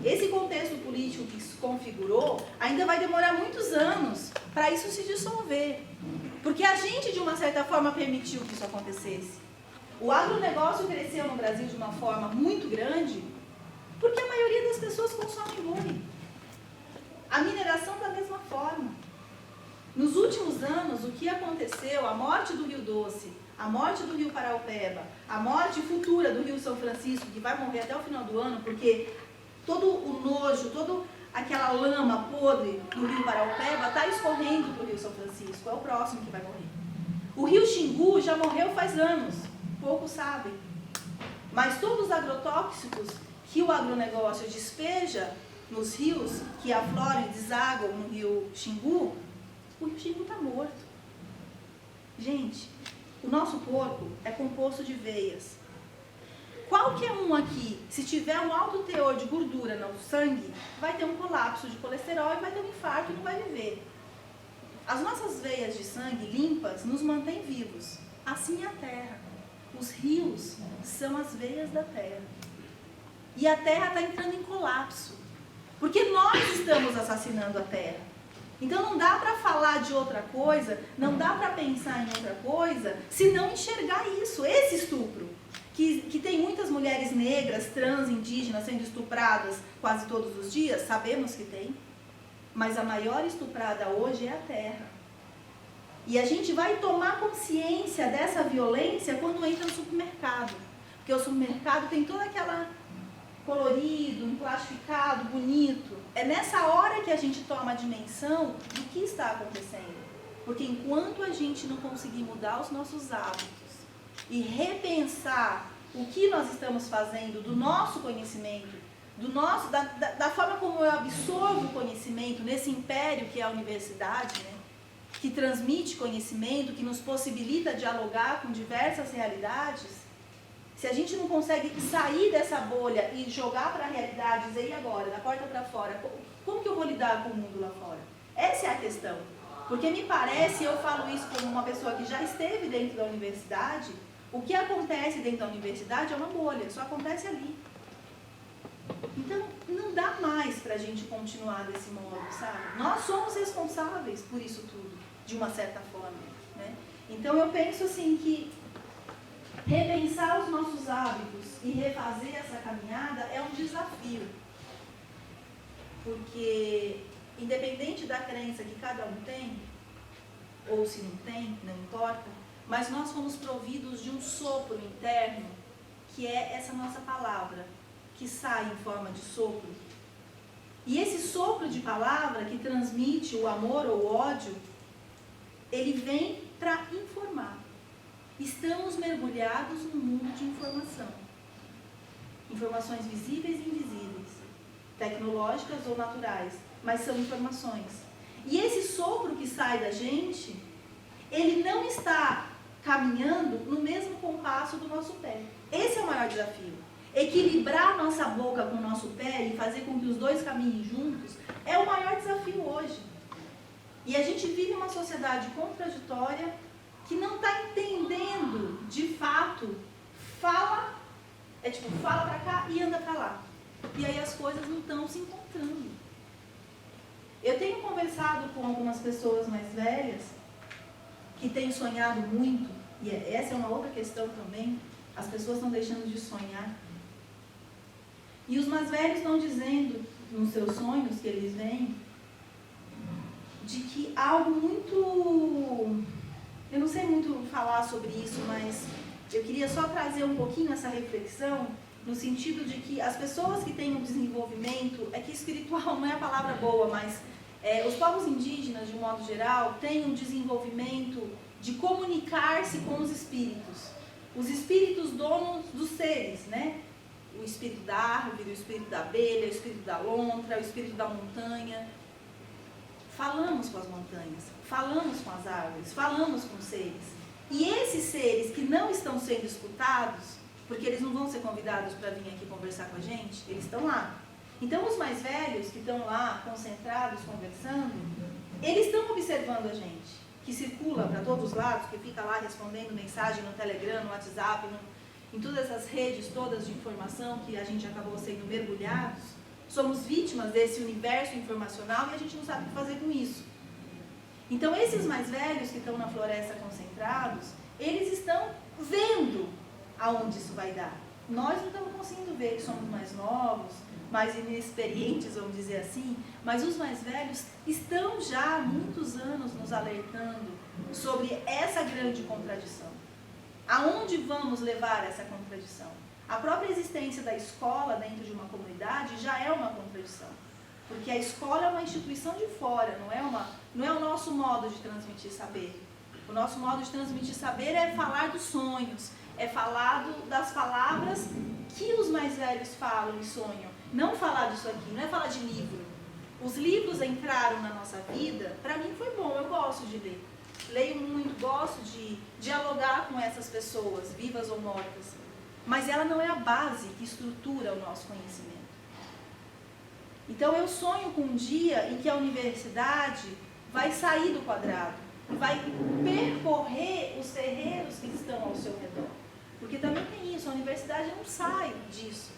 [SPEAKER 1] Esse contexto político que se configurou ainda vai demorar muitos anos para isso se dissolver. Porque a gente, de uma certa forma, permitiu que isso acontecesse. O agronegócio cresceu no Brasil de uma forma muito grande porque a maioria das pessoas consome boi. A mineração da mesma forma. Nos últimos anos, o que aconteceu, a morte do Rio Doce, a morte do Rio Paraupeba, a morte futura do Rio São Francisco, que vai morrer até o final do ano, porque todo o nojo, toda aquela lama podre do Rio Paraupeba está escorrendo para o Rio São Francisco, é o próximo que vai morrer. O Rio Xingu já morreu faz anos, poucos sabem. Mas todos os agrotóxicos que o agronegócio despeja nos rios, que afloram e desaguam no Rio Xingu, o Rio Xingu está morto. Gente, o nosso corpo é composto de veias. Qualquer um aqui, se tiver um alto teor de gordura no sangue, vai ter um colapso de colesterol e vai ter um infarto e não vai viver. As nossas veias de sangue limpas nos mantêm vivos. Assim é a Terra. Os rios são as veias da Terra. E a Terra está entrando em colapso. Porque nós estamos assassinando a Terra. Então não dá para falar de outra coisa, não dá para pensar em outra coisa, se não enxergar isso, esse estupro. Que tem muitas mulheres negras, trans, indígenas sendo estupradas quase todos os dias, sabemos que tem. Mas a maior estuprada hoje é a Terra. E a gente vai tomar consciência dessa violência quando entra no supermercado. Porque o supermercado tem toda aquela colorido, um plastificado, bonito. É nessa hora que a gente toma a dimensão do que está acontecendo. Porque enquanto a gente não conseguir mudar os nossos hábitos e repensar o que nós estamos fazendo do nosso conhecimento, da forma como eu absorvo o conhecimento nesse império que é a universidade, né? Que transmite conhecimento, que nos possibilita dialogar com diversas realidades, se a gente não consegue sair dessa bolha e jogar para a realidade, dizer, e agora, da porta para fora, como que eu vou lidar com o mundo lá fora? Essa é a questão. Porque me parece, eu falo isso como uma pessoa que já esteve dentro da universidade, o que acontece dentro da universidade é uma bolha, só acontece ali. Então, não dá mais para a gente continuar desse modo, sabe? Nós somos responsáveis por isso tudo, de uma certa forma, né? Então, eu penso assim que repensar os nossos hábitos e refazer essa caminhada é um desafio. Porque, independente da crença que cada um tem, ou se não tem, não importa, mas nós fomos providos de um sopro interno, que é essa nossa palavra, que sai em forma de sopro. E esse sopro de palavra que transmite o amor ou o ódio, ele vem para informar. Estamos mergulhados num mundo de informação. Informações visíveis e invisíveis, tecnológicas ou naturais, mas são informações. E esse sopro que sai da gente, ele não está caminhando no mesmo compasso do nosso pé. Esse é o maior desafio. Equilibrar a nossa boca com o nosso pé e fazer com que os dois caminhem juntos é o maior desafio hoje. E a gente vive uma sociedade contraditória que não está entendendo, de fato, fala para cá e anda para lá. E aí as coisas não estão se encontrando. Eu tenho conversado com algumas pessoas mais velhas que têm sonhado muito, e essa é uma outra questão também, as pessoas estão deixando de sonhar. E os mais velhos estão dizendo, nos seus sonhos que eles veem, de que algo muito... Eu não sei muito falar sobre isso, mas eu queria só trazer um pouquinho essa reflexão, no sentido de que as pessoas que têm um desenvolvimento, é que espiritual não é a palavra boa, mas os povos indígenas, de um modo geral, têm um desenvolvimento de comunicar-se com os espíritos. Os espíritos donos dos seres, né? O espírito da árvore, o espírito da abelha, o espírito da lontra, o espírito da montanha. Falamos com as montanhas, falamos com as árvores, falamos com os seres. E esses seres que não estão sendo escutados, porque eles não vão ser convidados para vir aqui conversar com a gente, eles estão lá. Então os mais velhos que estão lá, concentrados, conversando, eles estão observando a gente, que circula para todos os lados, que fica lá respondendo mensagem no Telegram, no WhatsApp, em todas essas redes todas de informação que a gente acabou sendo mergulhados. Somos vítimas desse universo informacional e a gente não sabe o que fazer com isso. Então esses mais velhos que estão na floresta concentrados, eles estão vendo aonde isso vai dar. Nós não estamos conseguindo ver, que somos mais novos, mais inexperientes, vamos dizer assim, mas os mais velhos estão já há muitos anos nos alertando sobre essa grande contradição. Aonde vamos levar essa contradição? A própria existência da escola dentro de uma comunidade já é uma contradição. Porque a escola é uma instituição de fora, não é o nosso modo de transmitir saber. O nosso modo de transmitir saber é falar dos sonhos, é falar das palavras que os mais velhos falam e sonham. Não falar disso aqui, não é falar de livro. Os livros entraram na nossa vida, para mim foi bom, eu gosto de ler. Leio muito, gosto de dialogar com essas pessoas, vivas ou mortas. Mas ela não é a base que estrutura o nosso conhecimento. Então eu sonho com um dia em que a universidade vai sair do quadrado, vai percorrer os terreiros que estão ao seu redor. Porque também tem isso, a universidade não sai disso.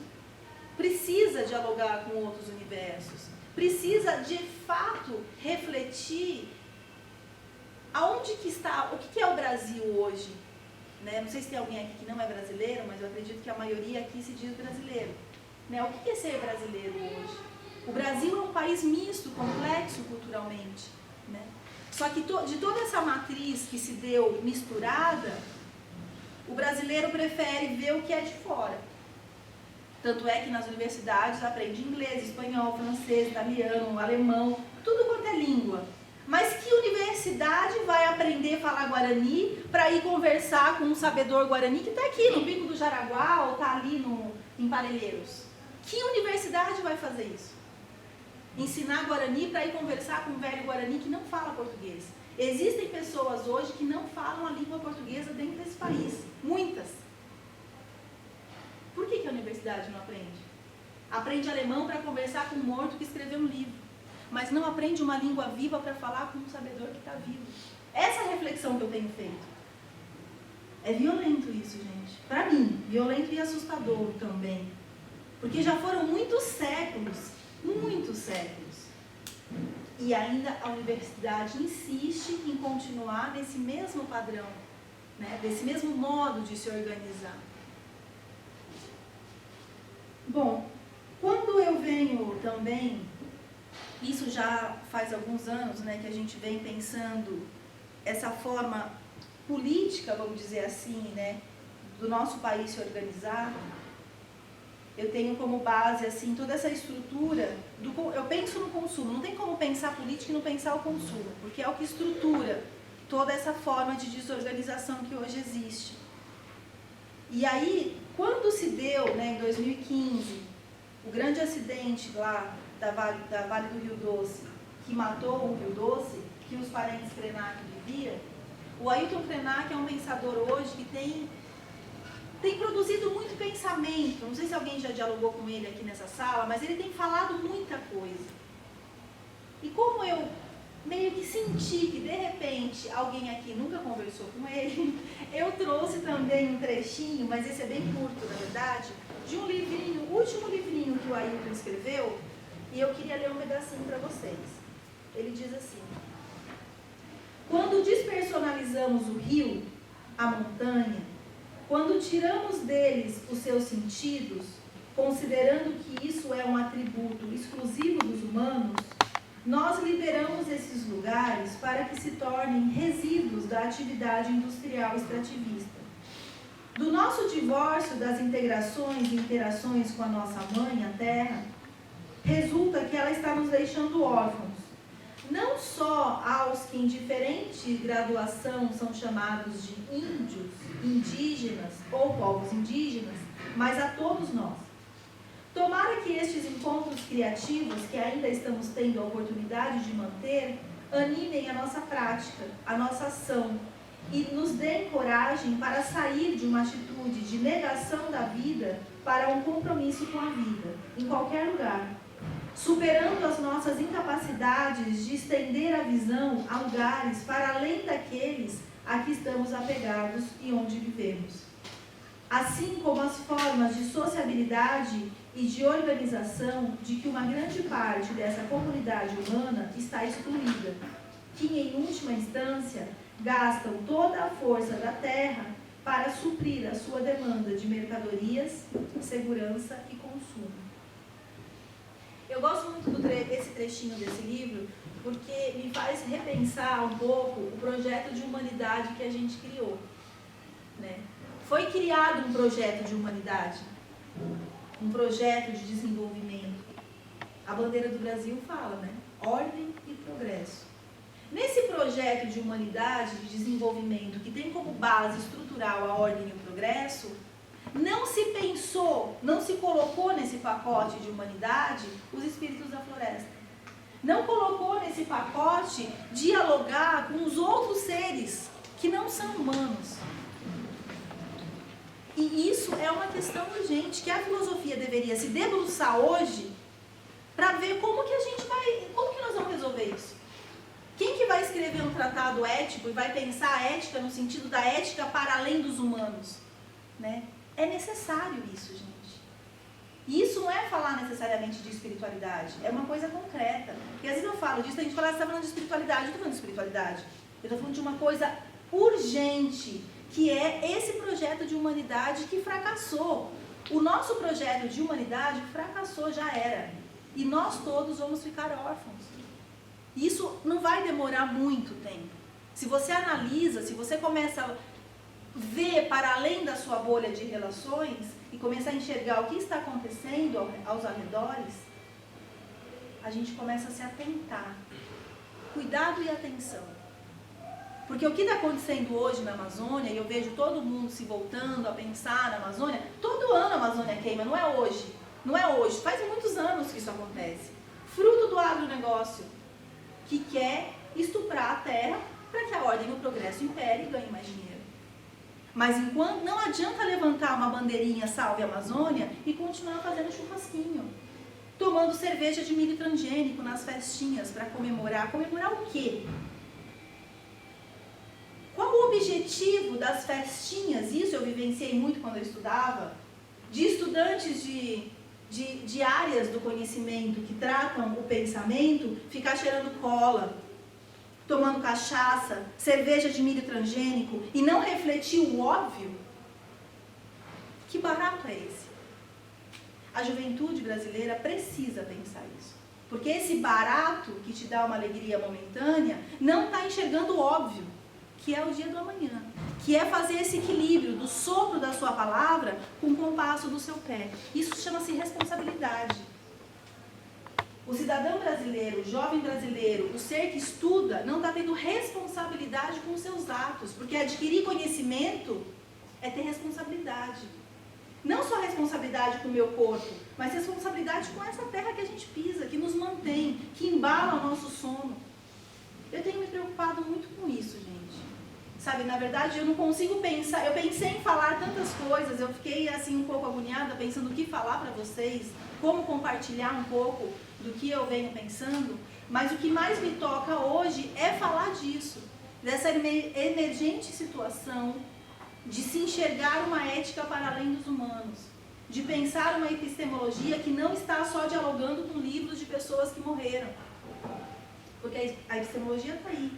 [SPEAKER 1] Precisa dialogar com outros universos, precisa de fato refletir aonde que está, o que é o Brasil hoje. Né? Não sei se tem alguém aqui que não é brasileiro, mas eu acredito que a maioria aqui se diz brasileiro. Né? O que é ser brasileiro hoje? O Brasil é um país misto, complexo culturalmente. Né? Só que de toda essa matriz que se deu misturada, o brasileiro prefere ver o que é de fora. Tanto é que nas universidades aprende inglês, espanhol, francês, italiano, alemão, tudo quanto é língua. Mas que universidade vai aprender a falar Guarani para ir conversar com um sabedor Guarani que está aqui no Pico do Jaraguá ou está ali em Parelheiros? Que universidade vai fazer isso? Ensinar Guarani para ir conversar com um velho Guarani que não fala português. Existem pessoas hoje que não falam a língua portuguesa dentro desse país. Muitas. Por que a universidade não aprende? Aprende alemão para conversar com um morto que escreveu um livro. Mas não aprende uma língua viva para falar com um sabedor que está vivo. Essa é a reflexão que eu tenho feito. É violento isso, gente. Para mim, violento e assustador também. Porque já foram muitos séculos, e ainda a universidade insiste em continuar nesse mesmo padrão, né? Desse mesmo modo de se organizar. Bom, quando eu venho também, isso já faz alguns anos, né, que a gente vem pensando essa forma política, vamos dizer assim, né, do nosso país se organizar. Eu tenho como base, assim, toda essa estrutura, eu penso no consumo, não tem como pensar política e não pensar o consumo, porque é o que estrutura toda essa forma de desorganização que hoje existe. E aí, quando se deu, né, em 2015, o grande acidente lá da Vale do Rio Doce, que matou o Rio Doce, que os parentes Krenak viviam, o Ailton Krenak é um pensador hoje que tem produzido muito pensamento. Não sei se alguém já dialogou com ele aqui nessa sala, mas ele tem falado muita coisa. E como eu meio que senti que de repente alguém aqui nunca conversou com ele, eu trouxe também um trechinho, mas esse é bem curto na verdade, de um livrinho, o último livrinho que o Ailton escreveu, e eu queria ler um pedacinho para vocês. Ele diz assim: quando despersonalizamos o rio, a montanha, quando tiramos deles os seus sentidos, considerando que isso é um atributo exclusivo dos humanos, nós liberamos esses lugares para que se tornem resíduos da atividade industrial extrativista. Do nosso divórcio das integrações e interações com a nossa mãe, a terra, resulta que ela está nos deixando órfãos, não só aos que em diferente graduação são chamados de índios, indígenas ou povos indígenas, mas a todos nós. Tomara que estes encontros criativos, que ainda estamos tendo a oportunidade de manter, animem a nossa prática, a nossa ação, e nos deem coragem para sair de uma atitude de negação da vida para um compromisso com a vida, em qualquer lugar, superando as nossas incapacidades de estender a visão a lugares para além daqueles a que estamos apegados e onde vivemos. Assim como as formas de sociabilidade e de organização de que uma grande parte dessa comunidade humana está excluída, que em última instância gastam toda a força da terra para suprir a sua demanda de mercadorias, segurança e consumo. Eu gosto muito desse trechinho desse livro, porque me faz repensar um pouco o projeto de humanidade que a gente criou, né? Foi criado um projeto de humanidade, um projeto de desenvolvimento. A bandeira do Brasil fala, né? Ordem e progresso. Nesse projeto de humanidade, de desenvolvimento, que tem como base estrutural a ordem e o progresso, não se pensou, não se colocou nesse pacote de humanidade os espíritos da floresta. Não colocou nesse pacote dialogar com os outros seres que não são humanos. E isso é uma questão urgente, que a filosofia deveria se debruçar hoje para ver como que nós vamos resolver isso. Quem que vai escrever um tratado ético e vai pensar a ética no sentido da ética para além dos humanos, né? É necessário isso, gente. E isso não é falar necessariamente de espiritualidade, é uma coisa concreta. Porque às vezes eu falo disso, a gente fala, você está falando de espiritualidade, eu não estou falando de espiritualidade. Eu estou falando de uma coisa urgente, que é esse projeto de humanidade que fracassou. O nosso projeto de humanidade fracassou, já era. E nós todos vamos ficar órfãos. Isso não vai demorar muito tempo. Se você analisa, se você começa a ver para além da sua bolha de relações e começar a enxergar o que está acontecendo aos arredores, a gente começa a se atentar. cuidado e atenção. Porque o que está acontecendo hoje na Amazônia, e eu vejo todo mundo se voltando a pensar na Amazônia, todo ano a Amazônia queima, não é hoje. Não é hoje, faz muitos anos que isso acontece. Fruto do agronegócio, que quer estuprar a terra para que a ordem e o progresso impere e ganhe mais dinheiro. Mas enquanto não adianta levantar uma bandeirinha Salve Amazônia e continuar fazendo churrasquinho, tomando cerveja de milho transgênico nas festinhas para comemorar. Comemorar o quê? Qual o objetivo das festinhas? Isso eu vivenciei muito quando eu estudava, de estudantes de áreas do conhecimento que tratam o pensamento, ficar cheirando cola, tomando cachaça, cerveja de milho transgênico e não refletir o óbvio. Que barato é esse? A juventude brasileira precisa pensar isso. Porque esse barato que te dá uma alegria momentânea não está enxergando o óbvio, que é o dia do amanhã. Que é fazer esse equilíbrio do sopro da sua palavra com o compasso do seu pé. Isso chama-se responsabilidade. O cidadão brasileiro, o jovem brasileiro, o ser que estuda, não está tendo responsabilidade com os seus atos. Porque adquirir conhecimento é ter responsabilidade. Não só responsabilidade com o meu corpo, mas responsabilidade com essa terra que a gente pisa, que nos mantém, que embala o nosso sono. Eu tenho me preocupado muito com isso, gente. Sabe, na verdade eu não consigo pensar, eu pensei em falar tantas coisas, eu fiquei assim um pouco agoniada pensando o que falar para vocês, como compartilhar um pouco do que eu venho pensando, mas o que mais me toca hoje é falar disso, dessa emergente situação de se enxergar uma ética para além dos humanos, de pensar uma epistemologia que não está só dialogando com livros de pessoas que morreram, porque a epistemologia está aí,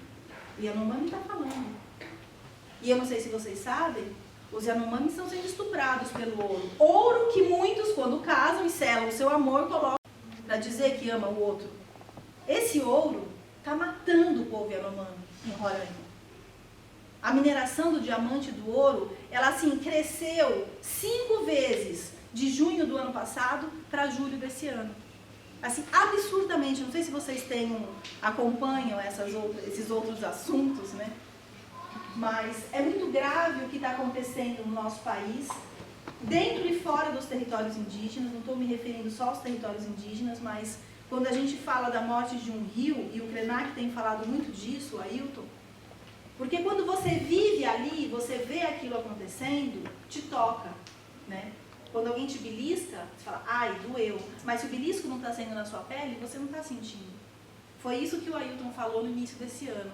[SPEAKER 1] e a Yanomami está falando. E eu não sei se vocês sabem, os Yanomami estão sendo estuprados pelo ouro. Ouro que muitos, quando casam e selam o seu amor, colocam para dizer que ama o outro. Esse ouro está matando o povo Yanomami em Roraima. A mineração do diamante e do ouro, ela assim, cresceu 5 vezes de junho do ano passado para julho desse ano. Assim, absurdamente. Não sei se vocês acompanham esses outros assuntos, né? Mas é muito grave o que está acontecendo no nosso país, dentro e fora dos territórios indígenas. Não estou me referindo só aos territórios indígenas, mas quando a gente fala da morte de um rio, e o Krenak tem falado muito disso, o Ailton, porque quando você vive ali, você vê aquilo acontecendo, te toca, né? Quando alguém te belisca, você fala, ai, doeu. Mas se o belisco não está sendo na sua pele, você não está sentindo. Foi isso que o Ailton falou no início desse ano.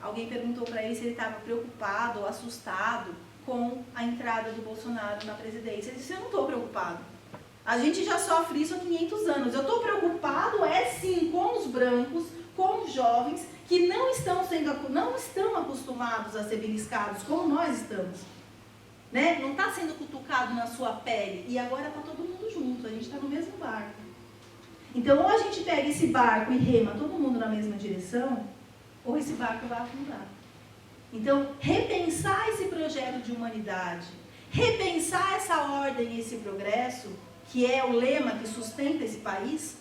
[SPEAKER 1] Alguém perguntou para ele se ele estava preocupado ou assustado com a entrada do Bolsonaro na presidência. Ele disse, eu não estou preocupado. A gente já sofre isso há 500 anos. Eu estou preocupado, sim, com os brancos, com os jovens, que não estão acostumados a ser beliscados como nós estamos. Né? Não está sendo cutucado na sua pele. E agora está todo mundo junto, a gente está no mesmo barco. Então, ou a gente pega esse barco e rema todo mundo na mesma direção, ou esse barco vai afundar. Então, repensar esse projeto de humanidade, repensar essa ordem e esse progresso, que é o lema que sustenta esse país,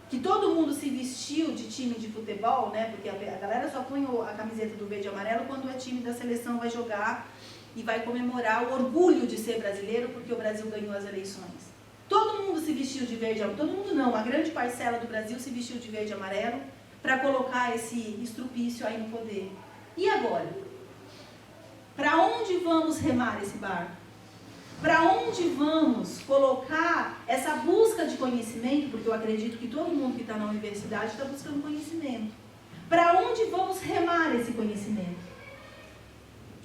[SPEAKER 1] que todo mundo se vestiu de time de futebol, né? Porque a galera só põe a camiseta do verde e amarelo quando o time da seleção vai jogar e vai comemorar o orgulho de ser brasileiro, porque o Brasil ganhou as eleições. Todo mundo se vestiu de verde e amarelo, todo mundo não, a grande parcela do Brasil se vestiu de verde e amarelo para colocar esse estrupício aí no poder. E agora? Para onde vamos remar esse barco? Para onde vamos colocar essa busca de conhecimento? Porque eu acredito que todo mundo que está na universidade está buscando conhecimento. Para onde vamos remar esse conhecimento?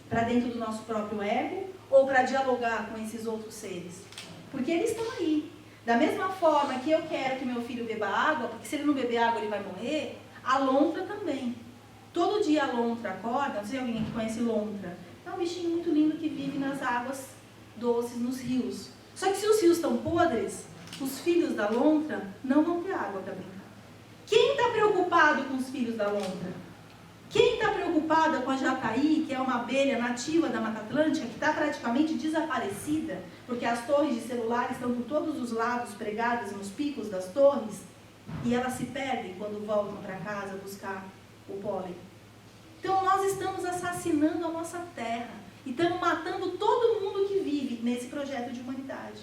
[SPEAKER 1] Para dentro do nosso próprio ego ou para dialogar com esses outros seres? Porque eles estão aí. Da mesma forma que eu quero que meu filho beba água, porque se ele não beber água ele vai morrer, a lontra também. Todo dia a lontra acorda, não sei se alguém aqui conhece lontra. É um bichinho muito lindo que vive nas águas doces, nos rios. Só que se os rios estão podres, os filhos da lontra não vão ter água para brincar. Quem está preocupado com os filhos da lontra? Quem está preocupada com a jataí, que é uma abelha nativa da Mata Atlântica, que está praticamente desaparecida, porque as torres de celular estão por todos os lados pregadas nos picos das torres, E elas se perdem quando voltam para casa buscar o pólen. Então nós estamos assassinando a nossa terra. E estamos matando todo mundo que vive nesse projeto de humanidade.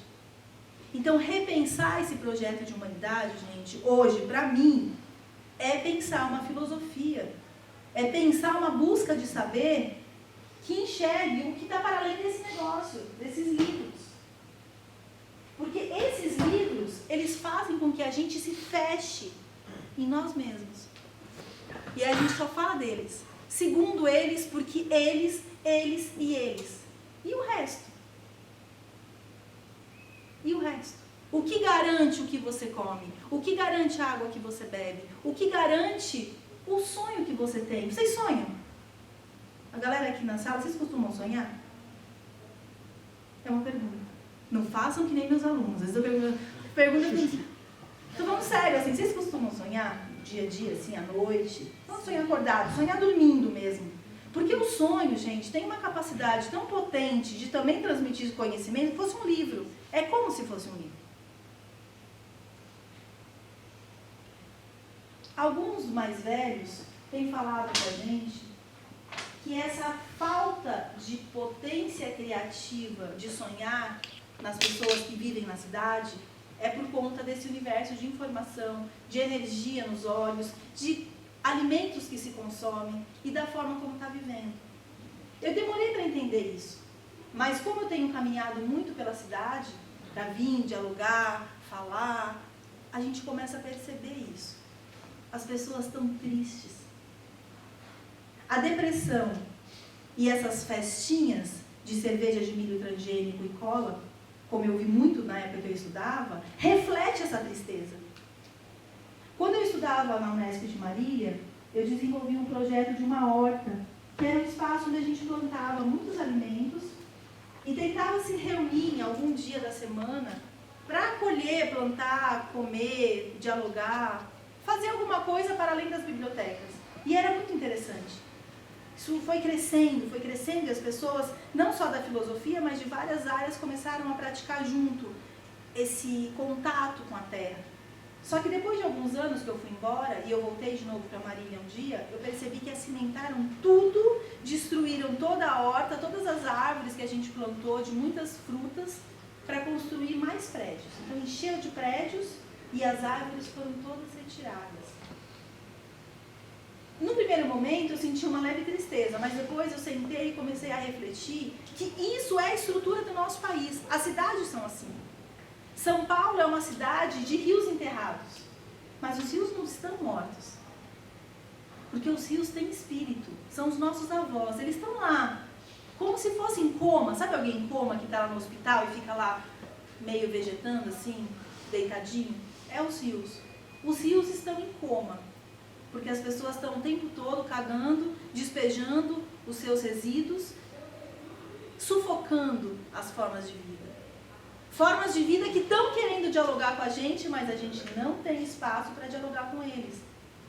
[SPEAKER 1] Então repensar esse projeto de humanidade, gente, hoje, para mim, é pensar uma filosofia. É pensar uma busca de saber que enxergue o que está para além desse negócio, desses livros. Porque esses livros, eles fazem com que a gente se feche em nós mesmos. E a gente só fala deles. Segundo eles, porque eles e eles. E o resto? E o resto? O que garante o que você come? O que garante a água que você bebe? O que garante o sonho que você tem? Vocês sonham? A galera aqui na sala, vocês costumam sonhar? É uma pergunta. Não façam que nem meus alunos. Às vezes eu pergunto assim, então vamos sério, assim, vocês costumam sonhar dia a dia, assim, à noite? Não sonhar acordado, sonhar dormindo mesmo. Porque o sonho, gente, tem uma capacidade tão potente de também transmitir conhecimento que fosse um livro. É como se fosse um livro. Alguns mais velhos têm falado pra gente que essa falta de potência criativa de sonhar nas pessoas que vivem na cidade é por conta desse universo de informação, de energia nos olhos, de alimentos que se consomem e da forma como está vivendo. Eu demorei para entender isso, mas como eu tenho caminhado muito pela cidade, para vir, dialogar, falar, a gente começa a perceber isso. As pessoas estão tristes. A depressão e essas festinhas de cerveja de milho transgênico e cola, como eu vi muito na época que eu estudava, reflete essa tristeza. Quando eu estudava na Unesp de Marília, eu desenvolvi um projeto de uma horta, que era um espaço onde a gente plantava muitos alimentos e tentava se reunir em algum dia da semana para colher, plantar, comer, dialogar, fazer alguma coisa para além das bibliotecas. E era muito interessante. Isso foi crescendo e as pessoas, não só da filosofia, mas de várias áreas, começaram a praticar junto esse contato com a terra. Só que depois de alguns anos que eu fui embora, e eu voltei de novo para Marília um dia, eu percebi que acimentaram tudo, destruíram toda a horta, todas as árvores que a gente plantou, de muitas frutas, para construir mais prédios. Então encheu de prédios e as árvores foram todas retiradas. No primeiro momento eu senti uma leve tristeza, mas depois eu sentei e comecei a refletir que isso é a estrutura do nosso país. As cidades são assim. São Paulo é uma cidade de rios enterrados, mas os rios não estão mortos. Porque os rios têm espírito, são os nossos avós, eles estão lá, como se fossem em coma. Sabe alguém em coma que está lá no hospital e fica lá meio vegetando assim, deitadinho? É os rios. Os rios estão em coma, porque as pessoas estão o tempo todo cagando, despejando os seus resíduos, sufocando as formas de vida. Formas de vida que estão querendo dialogar com a gente, mas a gente não tem espaço para dialogar com eles.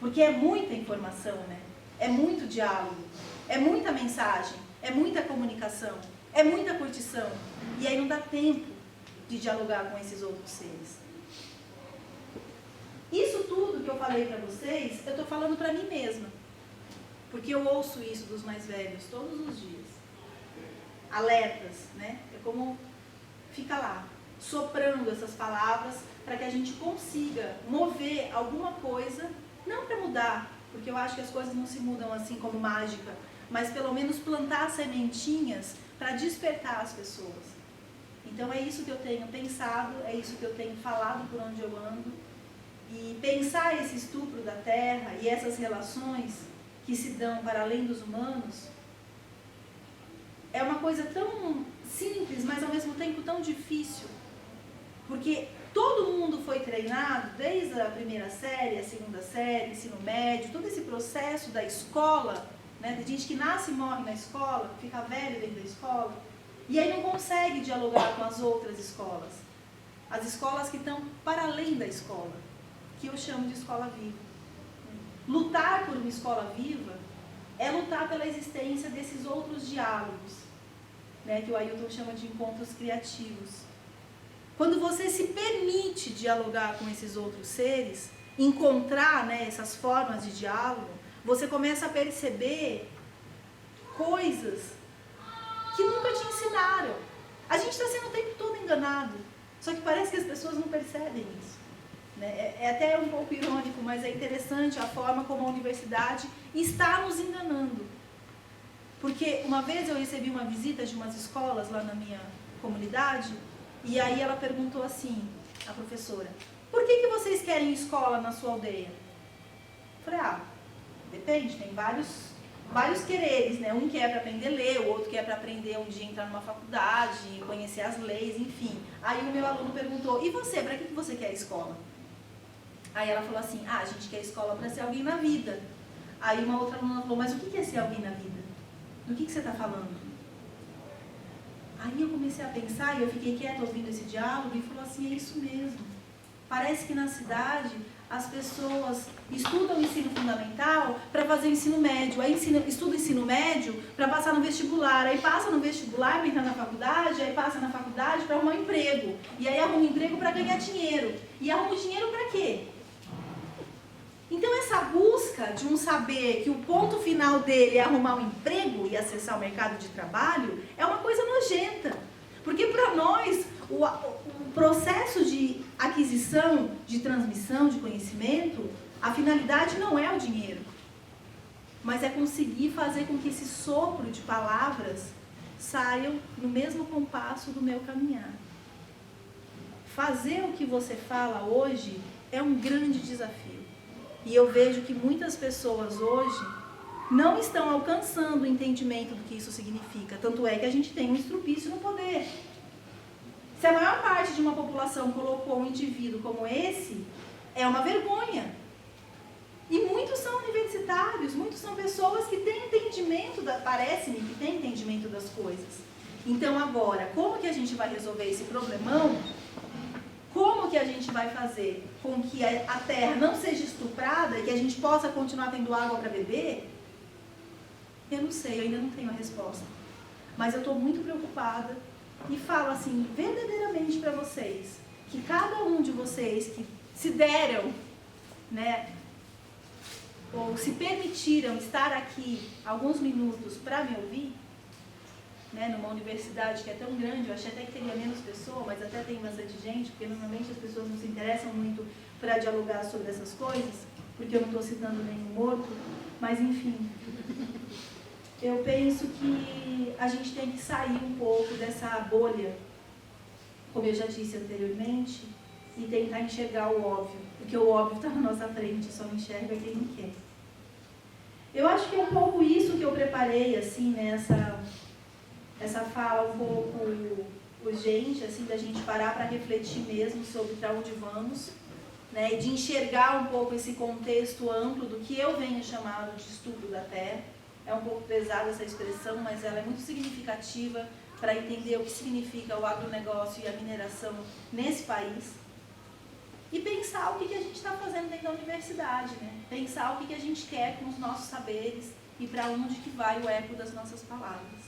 [SPEAKER 1] Porque é muita informação, né? É muito diálogo, é muita mensagem, é muita comunicação, é muita curtição. E aí não dá tempo de dialogar com esses outros seres. Isso tudo que eu falei para vocês, eu estou falando para mim mesma. Porque eu ouço isso dos mais velhos todos os dias. Alertas, né? É como fica lá, soprando essas palavras para que a gente consiga mover alguma coisa, não para mudar, porque eu acho que as coisas não se mudam assim como mágica, mas pelo menos plantar sementinhas para despertar as pessoas. Então é isso que eu tenho pensado, é isso que eu tenho falado por onde eu ando. E pensar esse estupro da terra e essas relações que se dão para além dos humanos é uma coisa tão simples, mas ao mesmo tempo tão difícil. Porque todo mundo foi treinado, desde a primeira série, a segunda série, ensino médio, todo esse processo da escola, né? Tem gente que nasce e morre na escola, fica velho dentro da escola, e aí não consegue dialogar com as outras escolas. As escolas que estão para além da escola, que eu chamo de escola viva. Lutar por uma escola viva é lutar pela existência desses outros diálogos, né, que o Ailton chama de encontros criativos. Quando você se permite dialogar com esses outros seres, encontrar, né, essas formas de diálogo, você começa a perceber coisas que nunca te ensinaram. A gente está sendo o tempo todo enganado, só que parece que as pessoas não percebem isso. Né? É até um pouco irônico, mas é interessante a forma como a universidade está nos enganando. Porque uma vez eu recebi uma visita de umas escolas lá na minha comunidade, e aí ela perguntou assim, a professora, por que vocês querem escola na sua aldeia? Eu falei, depende, tem vários quereres, né? Um quer para aprender a ler, o outro quer para aprender um dia entrar numa faculdade, conhecer as leis, enfim. Aí o meu aluno perguntou, e você, para que você quer escola? Aí ela falou assim, a gente quer escola para ser alguém na vida. Aí uma outra aluna falou, mas o que é ser alguém na vida? Do que você está falando? Aí eu comecei a pensar e eu fiquei quieta ouvindo esse diálogo e falou assim, é isso mesmo. Parece que na cidade as pessoas estudam o ensino fundamental para fazer o ensino médio, aí estuda o ensino médio para passar no vestibular, aí passa no vestibular para entrar na faculdade, aí passa na faculdade para arrumar um emprego, e aí arruma um emprego para ganhar dinheiro. E arruma o dinheiro para quê? Então essa busca de um saber que o ponto final dele é arrumar um emprego e acessar o mercado de trabalho é uma coisa nojenta. Porque para nós o processo de aquisição, de transmissão de conhecimento, a finalidade não é o dinheiro, mas é conseguir fazer com que esse sopro de palavras saiam no mesmo compasso do meu caminhar. Fazer o que você fala hoje é um grande desafio. E eu vejo que muitas pessoas hoje não estão alcançando o entendimento do que isso significa. Tanto é que a gente tem um estrupício no poder. Se a maior parte de uma população colocou um indivíduo como esse, é uma vergonha. E muitos são universitários, muitos são pessoas que têm entendimento, parece-me que têm entendimento das coisas. Então agora, como que a gente vai resolver esse problemão? Como que a gente vai fazer com que a terra não seja estuprada e que a gente possa continuar tendo água para beber? Eu não sei, eu ainda não tenho a resposta. Mas eu estou muito preocupada e falo assim, verdadeiramente para vocês, que cada um de vocês que se deram, né, ou se permitiram estar aqui alguns minutos para me ouvir, né, numa universidade que é tão grande, eu achei até que teria menos pessoas, mas até tem bastante gente, porque normalmente as pessoas não se interessam muito para dialogar sobre essas coisas, porque eu não estou citando nenhum morto, mas enfim. Eu penso que a gente tem que sair um pouco dessa bolha, como eu já disse anteriormente, e tentar enxergar o óbvio, porque o óbvio está na nossa frente, só não enxerga quem não quer. Eu acho que é um pouco isso que eu preparei, assim, nessa essa fala um pouco urgente, assim, da gente parar para refletir mesmo sobre para onde vamos, né, e de enxergar um pouco esse contexto amplo do que eu venho chamado de estudo da terra. É um pouco pesada essa expressão, mas ela é muito significativa para entender o que significa o agronegócio e a mineração nesse país. E pensar o que a gente está fazendo dentro da universidade, né? Pensar o que a gente quer com os nossos saberes e para onde que vai o eco das nossas palavras.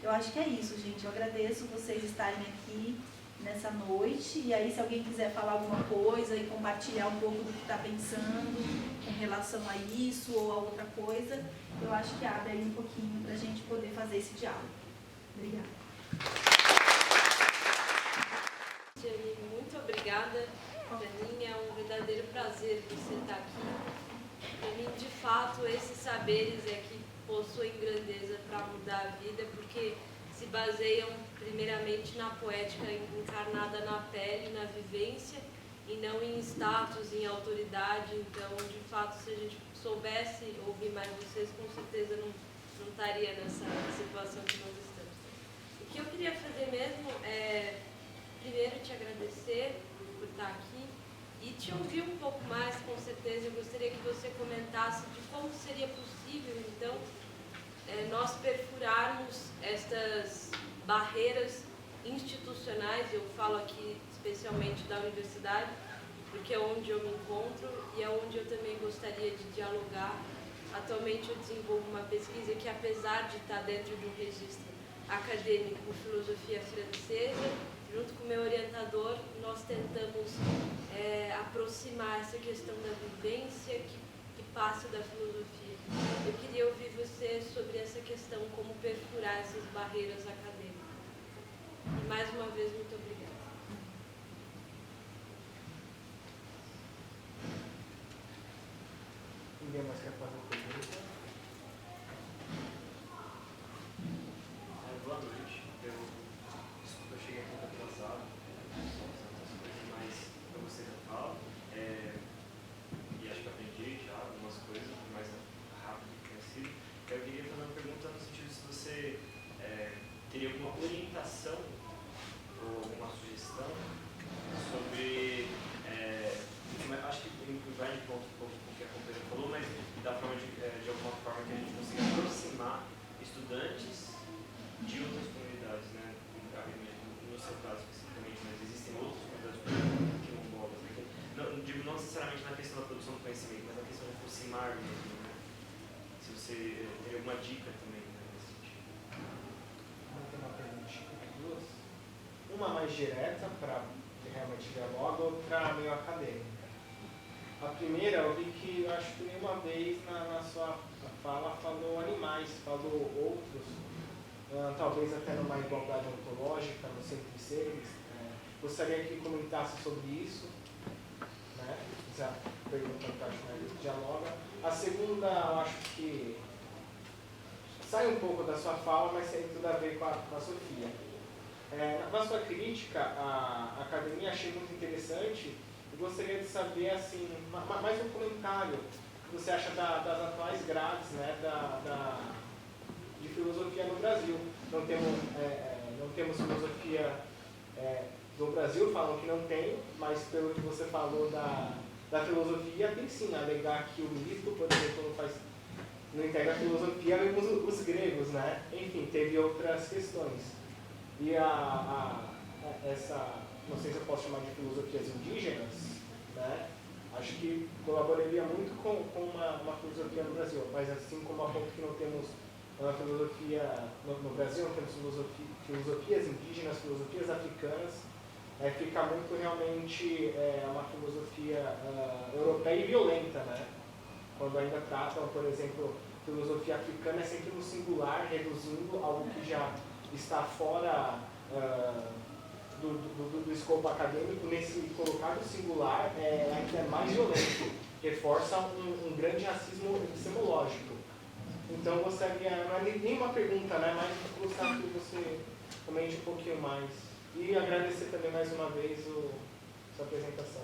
[SPEAKER 1] Eu acho que é isso, gente. Eu agradeço vocês estarem aqui nessa noite. E aí, se alguém quiser falar alguma coisa e compartilhar um pouco do que está pensando com relação a isso ou a outra coisa, eu acho que abre aí um pouquinho para a gente poder fazer esse diálogo. Obrigada.
[SPEAKER 2] Jenny, muito obrigada. Para mim é um verdadeiro prazer você estar aqui. Para mim, de fato, esses saberes é que possuem grandeza para mudar a vida, porque se baseiam primeiramente na poética encarnada na pele, na vivência, e não em status, em autoridade. Então, de fato, se a gente soubesse ouvir mais vocês, com certeza não estaria nessa situação que nós estamos. O que eu queria fazer mesmo é, primeiro, te agradecer por estar aqui e te ouvir um pouco mais, com certeza. Eu gostaria que você comentasse de como seria possível, então, nós perfurarmos estas barreiras institucionais. Eu falo aqui especialmente da universidade, porque é onde eu me encontro e é onde eu também gostaria de dialogar. Atualmente eu desenvolvo uma pesquisa que, apesar de estar dentro de um registro acadêmico com filosofia francesa, junto com o meu orientador, nós tentamos aproximar essa questão da vivência que passa da filosofia. Eu queria ouvir você sobre essa questão, como perfurar essas barreiras acadêmicas. E mais uma vez, muito obrigada.
[SPEAKER 3] Ninguém mais quer fazer pergunta?
[SPEAKER 4] Boa noite. Desculpa, eu cheguei um pouco atrasado. Mas eu gostei da fala. E acho que aprendi já algumas coisas, mais rápido que conhecido. Eu queria fazer uma pergunta no sentido de se você teria alguma orientação ou alguma sugestão sobre. Acho que vai de ponto com o que a companheira falou, mas da forma de alguma forma que a gente consiga aproximar estudantes de outras comunidades, né? No seu caso especificamente, mas existem outras comunidades quilombolas, né? Não necessariamente na questão da produção do conhecimento, mas na questão de aproximar mesmo, né? Se você teria alguma dica também, né, nesse sentido.
[SPEAKER 3] Vamos ter uma perguntinha aqui, duas. Uma mais direta, para realmente dialogar, outra meio acadêmica. A primeira, eu vi que, eu acho que nenhuma vez na sua fala falou animais, falou outros, talvez até numa igualdade ontológica, no centro de seres. Gostaria que comentasse sobre isso, né? Essa pergunta que eu acho mais dialoga. A segunda, eu acho que sai um pouco da sua fala, mas tem tudo a ver com a Sofia. Na sua crítica, a academia achei muito interessante. Eu gostaria de saber, assim, mais um comentário que você acha das atuais grades, né, de filosofia no Brasil. Não temos filosofia do Brasil, falam que não tem, mas pelo que você falou da filosofia, tem sim, alegar que o mito, por exemplo, não integra a filosofia, vemos os gregos, né? Enfim, teve outras questões. E essa, não sei se eu posso chamar de filosofias indígenas, né? Acho que colaboraria muito com uma filosofia no Brasil, mas assim como a ponto que não temos uma filosofia no Brasil, não temos filosofias indígenas, filosofias africanas, fica muito realmente uma filosofia europeia e violenta, né? Quando ainda tratam, por exemplo, filosofia africana é sempre no singular, reduzindo algo que já está fora do escopo acadêmico, nesse colocado singular ainda é mais violento, reforça um grande racismo epistemológico. Então eu gostaria, não é nem uma pergunta, né, mas gostaria que você comente um pouquinho mais. E agradecer também mais uma vez sua apresentação.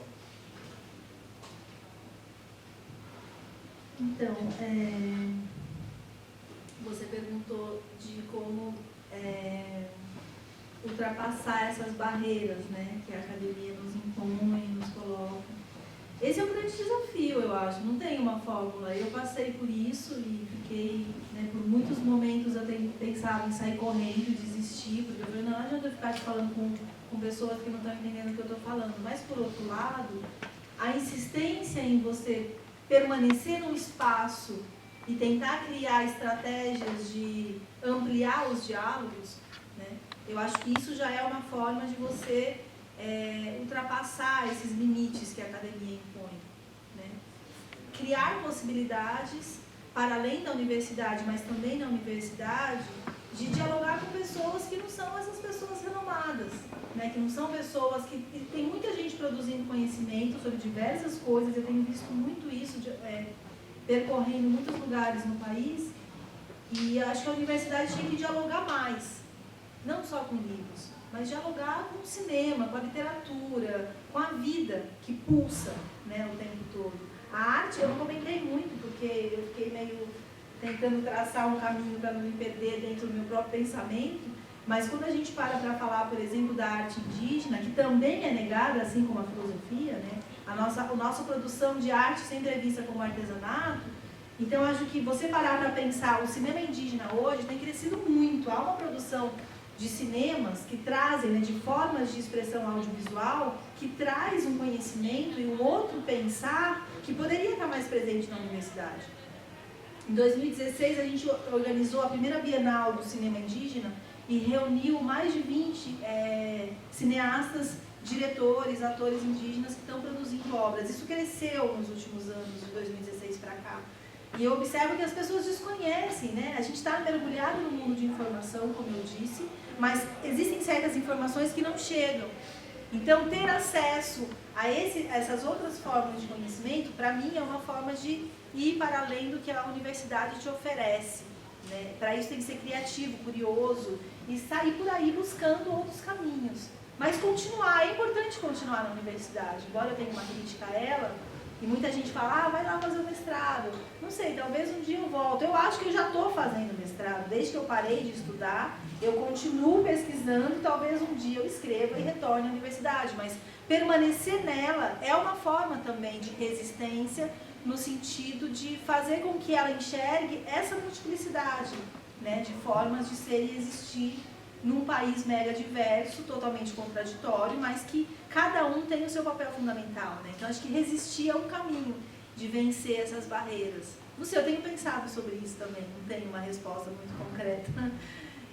[SPEAKER 1] Então, você perguntou de como ultrapassar essas barreiras, né, que a academia nos impõe, nos coloca. Esse é um grande desafio, eu acho, não tem uma fórmula. Eu passei por isso e fiquei, né, por muitos momentos eu pensava em sair correndo, desistir, porque eu falei, não adianta eu ficar te falando com pessoas que não estão entendendo o que eu estou falando. Mas, por outro lado, a insistência em você permanecer no espaço e tentar criar estratégias de ampliar os diálogos, né, eu acho que isso já é uma forma de você ultrapassar esses limites que a academia impõe, né? Criar possibilidades para além da universidade, mas também na universidade, de dialogar com pessoas que não são essas pessoas renomadas, né? Que não são pessoas que... Tem muita gente produzindo conhecimento sobre diversas coisas, eu tenho visto muito isso percorrendo muitos lugares no país, e acho que a universidade tinha que dialogar mais, não só com livros, mas dialogar com o cinema, com a literatura, com a vida que pulsa, né, o tempo todo. A arte eu não comentei muito, porque eu fiquei meio tentando traçar um caminho para não me perder dentro do meu próprio pensamento, mas quando a gente para falar, por exemplo, da arte indígena, que também é negada, assim como a filosofia, né, a nossa produção de arte sempre é vista como artesanato, então eu acho que você parar para pensar, o cinema indígena hoje tem crescido muito, há uma produção de cinemas que trazem, né, de formas de expressão audiovisual, que traz um conhecimento e um outro pensar que poderia estar mais presente na universidade. Em 2016, a gente organizou a primeira Bienal do Cinema Indígena e reuniu mais de 20 cineastas, diretores, atores indígenas que estão produzindo obras. Isso cresceu nos últimos anos, de 2016 para cá. E eu observo que as pessoas desconhecem, né? A gente está mergulhado no mundo de informação, como eu disse, mas existem certas informações que não chegam. Então, ter acesso a essas outras formas de conhecimento, para mim, é uma forma de ir para além do que a universidade te oferece, né? Para isso tem que ser criativo, curioso e sair por aí buscando outros caminhos. Mas continuar, é importante continuar na universidade. Embora eu tenha uma crítica a ela, e muita gente fala, vai lá fazer o mestrado. Não sei, talvez um dia eu volto. Eu acho que eu já estou fazendo mestrado. Desde que eu parei de estudar, eu continuo pesquisando, talvez um dia eu escreva e retorne à universidade. Mas permanecer nela é uma forma também de resistência, no sentido de fazer com que ela enxergue essa multiplicidade, né, de formas de ser e existir num país mega diverso, totalmente contraditório, mas que cada um tem o seu papel fundamental, né? Então, acho que resistir é um caminho de vencer essas barreiras. Não sei, eu tenho pensado sobre isso também, não tenho uma resposta muito concreta.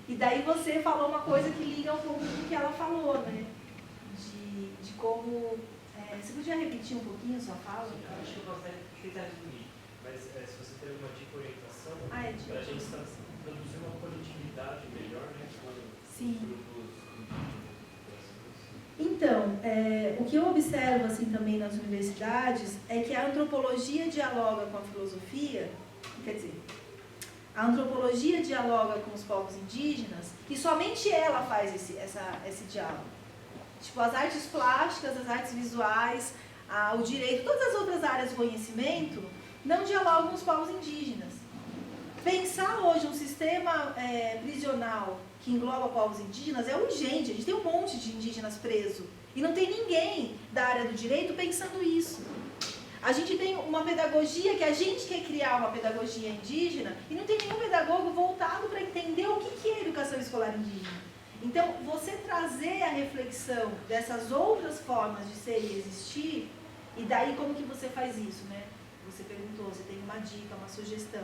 [SPEAKER 1] E daí você falou uma coisa que liga um pouco com o que ela falou, né? De como... você podia repetir um pouquinho a sua fala?
[SPEAKER 4] Eu acho que eu posso tentar resumir, mas se você tem alguma dica ou orientação, para a gente produzir uma coletividade melhor, né?
[SPEAKER 1] Sim. Então, o que eu observo assim também nas universidades é que a antropologia dialoga com a filosofia, quer dizer, a antropologia dialoga com os povos indígenas e somente ela faz esse diálogo. Tipo, as artes plásticas, as artes visuais, o direito, todas as outras áreas do conhecimento não dialogam com os povos indígenas. Pensar hoje um sistema prisional que engloba povos indígenas é urgente. A gente tem um monte de indígenas presos e não tem ninguém da área do direito pensando isso. A gente tem uma pedagogia que a gente quer criar uma pedagogia indígena e não tem nenhum pedagogo voltado para entender o que é educação escolar indígena. Então, você trazer a reflexão dessas outras formas de ser e existir, e daí como que você faz isso, né? Você perguntou, você tem uma dica, uma sugestão.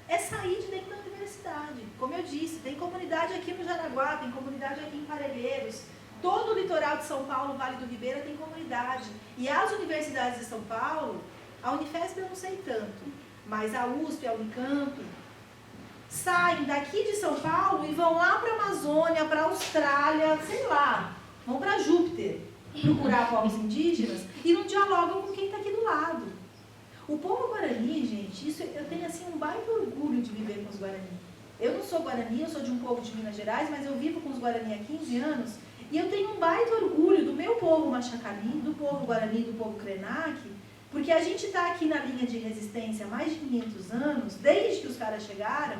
[SPEAKER 1] É sair de dentro da universidade. Como eu disse, tem comunidade aqui no Jaraguá, tem comunidade aqui em Parelheiros. Todo o litoral de São Paulo, Vale do Ribeira, tem comunidade. E as universidades de São Paulo, a Unifesp eu não sei tanto, mas a USP, a Unicamp, saem daqui de São Paulo e vão lá para a Amazônia, para a Austrália, sei lá, vão para Júpiter procurar povos indígenas e não dialogam com quem está aqui do lado. O povo Guarani, gente, isso eu tenho assim um baita orgulho de viver com os Guarani. Eu não sou Guarani, eu sou de um povo de Minas Gerais, mas eu vivo com os Guarani há 15 anos e eu tenho um baita orgulho do meu povo Machacali, do povo Guarani, do povo Krenak, porque a gente está aqui na linha de resistência há mais de 500 anos, desde que os caras chegaram,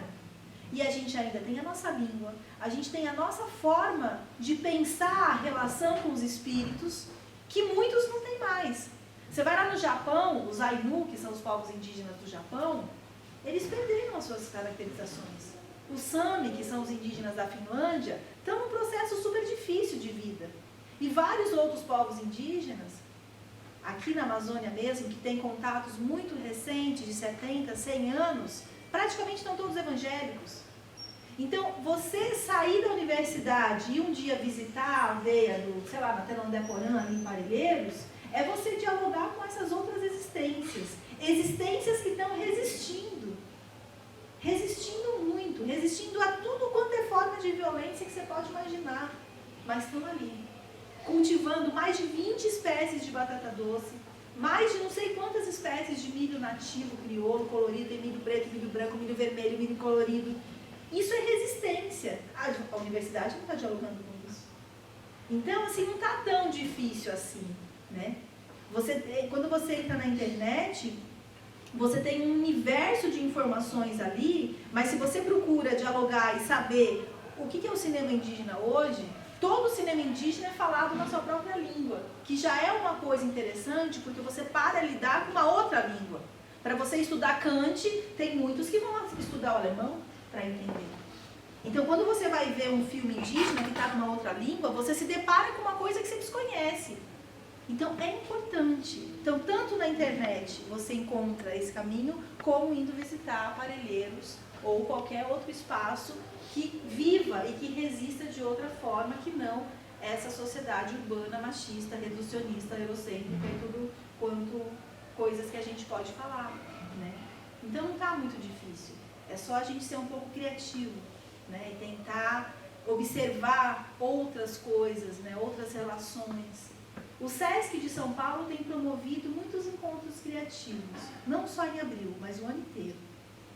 [SPEAKER 1] e a gente ainda tem a nossa língua, a gente tem a nossa forma de pensar a relação com os espíritos, que muitos não têm mais. Você vai lá no Japão, os Ainu, que são os povos indígenas do Japão, eles perderam as suas caracterizações. Os Sami, que são os indígenas da Finlândia, estão num processo super difícil de vida. E vários outros povos indígenas, aqui na Amazônia mesmo, que têm contatos muito recentes, de 70, 100 anos, praticamente estão todos evangélicos. Então, você sair da universidade e um dia visitar a aldeia do, sei lá, na Telandeporã, ali em Parelheiros, é você dialogar com essas outras existências. Existências que estão resistindo. Resistindo muito. Resistindo a tudo quanto é forma de violência que você pode imaginar. Mas estão ali. Cultivando mais de 20 espécies de batata doce. Mais de não sei quantas espécies de milho nativo, crioulo, colorido. Tem milho preto, milho branco, milho vermelho, milho colorido. Isso é resistência. A universidade não está dialogando com isso. Então, assim, não está tão difícil assim. Né? Quando você entra na internet, você tem um universo de informações ali, mas se você procura dialogar e saber o que é o cinema indígena hoje, todo o cinema indígena é falado na sua própria língua, que já é uma coisa interessante, porque você para lidar com uma outra língua. Para você estudar Kant, tem muitos que vão estudar o alemão para entender. Então, quando você vai ver um filme indígena que está numa outra língua, você se depara com uma coisa que você desconhece. Então, é importante. Então, tanto na internet você encontra esse caminho, como indo visitar Parelheiros ou qualquer outro espaço que viva e que resista de outra forma que não essa sociedade urbana, machista, reducionista, eurocêntrica e tudo quanto coisas que a gente pode falar, né? Então não está muito difícil, é só a gente ser um pouco criativo, né? E tentar observar outras coisas, né? Outras relações. O SESC de São Paulo tem promovido muitos encontros criativos, não só em abril, mas o ano inteiro.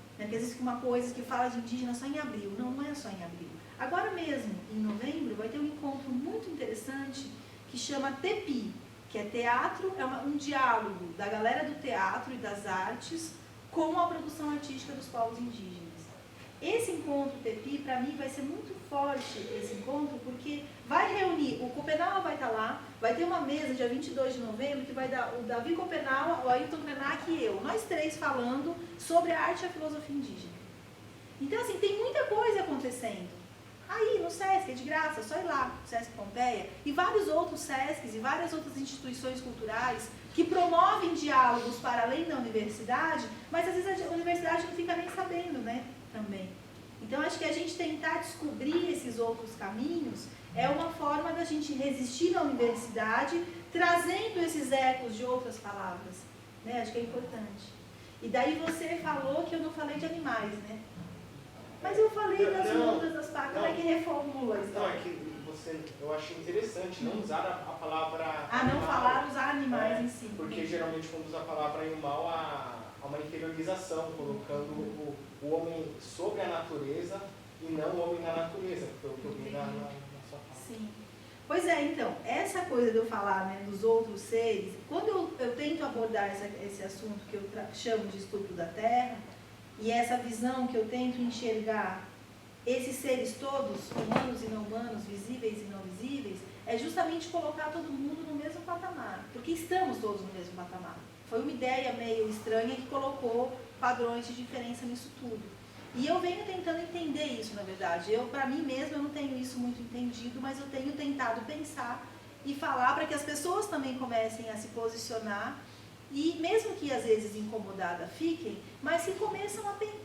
[SPEAKER 1] Porque às vezes uma coisa que fala de indígena só em abril, não é só em abril. Agora mesmo, em novembro, vai ter um encontro muito interessante que chama TEPI, que é teatro, é um diálogo da galera do teatro e das artes com a produção artística dos povos indígenas. Esse encontro TEPI, para mim, vai ser muito forte, esse encontro, porque vai reunir, o Copenau vai estar lá, vai ter uma mesa dia 22 de novembro, que vai dar o Davi Copenau, o Ailton Krenak e eu, nós três falando sobre a arte e a filosofia indígena. Então, assim, tem muita coisa acontecendo. Aí, no SESC, é de graça, só ir lá, SESC Pompeia, e vários outros SESCs e várias outras instituições culturais que promovem diálogos para além da universidade, mas às vezes a universidade não fica nem sabendo, né, também. Então, acho que a gente tentar descobrir esses outros caminhos é uma forma da gente resistir na universidade, trazendo esses ecos de outras palavras, né, acho que é importante. E daí você falou que eu não falei de animais, né? Mas eu falei das lutas, das partes, como é que reformula isso?
[SPEAKER 3] Não, é que eu achei interessante não usar a palavra
[SPEAKER 1] não falar, usar animais em si.
[SPEAKER 3] Porque geralmente quando usa a palavra animal há uma inferiorização, colocando o homem sobre a natureza e não o homem na natureza, que foi o que eu vi na sua fala.
[SPEAKER 1] Sim. Pois é, então, essa coisa de eu falar, né, dos outros seres, quando eu tento abordar esse assunto que eu chamo de estupro da terra, e essa visão que eu tento enxergar esses seres todos, humanos e não humanos, visíveis e não visíveis, é justamente colocar todo mundo no mesmo patamar, porque estamos todos no mesmo patamar. Foi uma ideia meio estranha que colocou padrões de diferença nisso tudo. E eu venho tentando entender isso, na verdade. Para mim mesma, eu não tenho isso muito entendido, mas eu tenho tentado pensar e falar para que as pessoas também comecem a se posicionar e, mesmo que às vezes incomodadas fiquem, mas que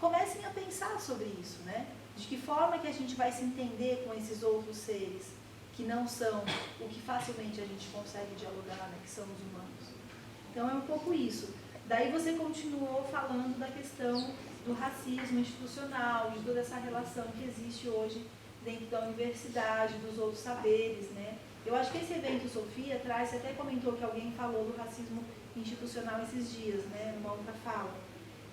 [SPEAKER 1] comecem a pensar sobre isso, né? De que forma que a gente vai se entender com esses outros seres que não são o que facilmente a gente consegue dialogar, né? Que são os humanos. Então é um pouco isso. Daí você continuou falando da questão do racismo institucional, de toda essa relação que existe hoje dentro da universidade, dos outros saberes, né? Eu acho que esse evento, Sofia, traz, você até comentou que alguém falou do racismo institucional esses dias, né? Numa outra fala.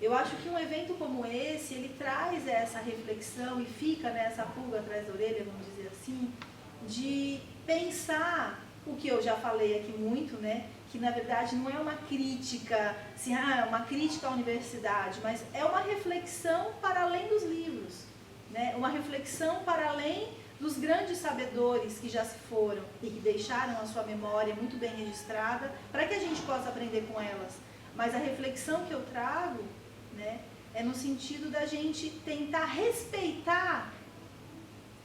[SPEAKER 1] Eu acho que um evento como esse, ele traz essa reflexão e fica nessa pulga atrás da orelha, vamos dizer assim, de pensar o que eu já falei aqui muito, né? Que na verdade não é uma crítica, assim, uma crítica à universidade, mas é uma reflexão para além dos livros, né? Uma reflexão para além dos grandes sabedores que já se foram e que deixaram a sua memória muito bem registrada, para que a gente possa aprender com elas. Mas a reflexão que eu trago, né, é no sentido da gente tentar respeitar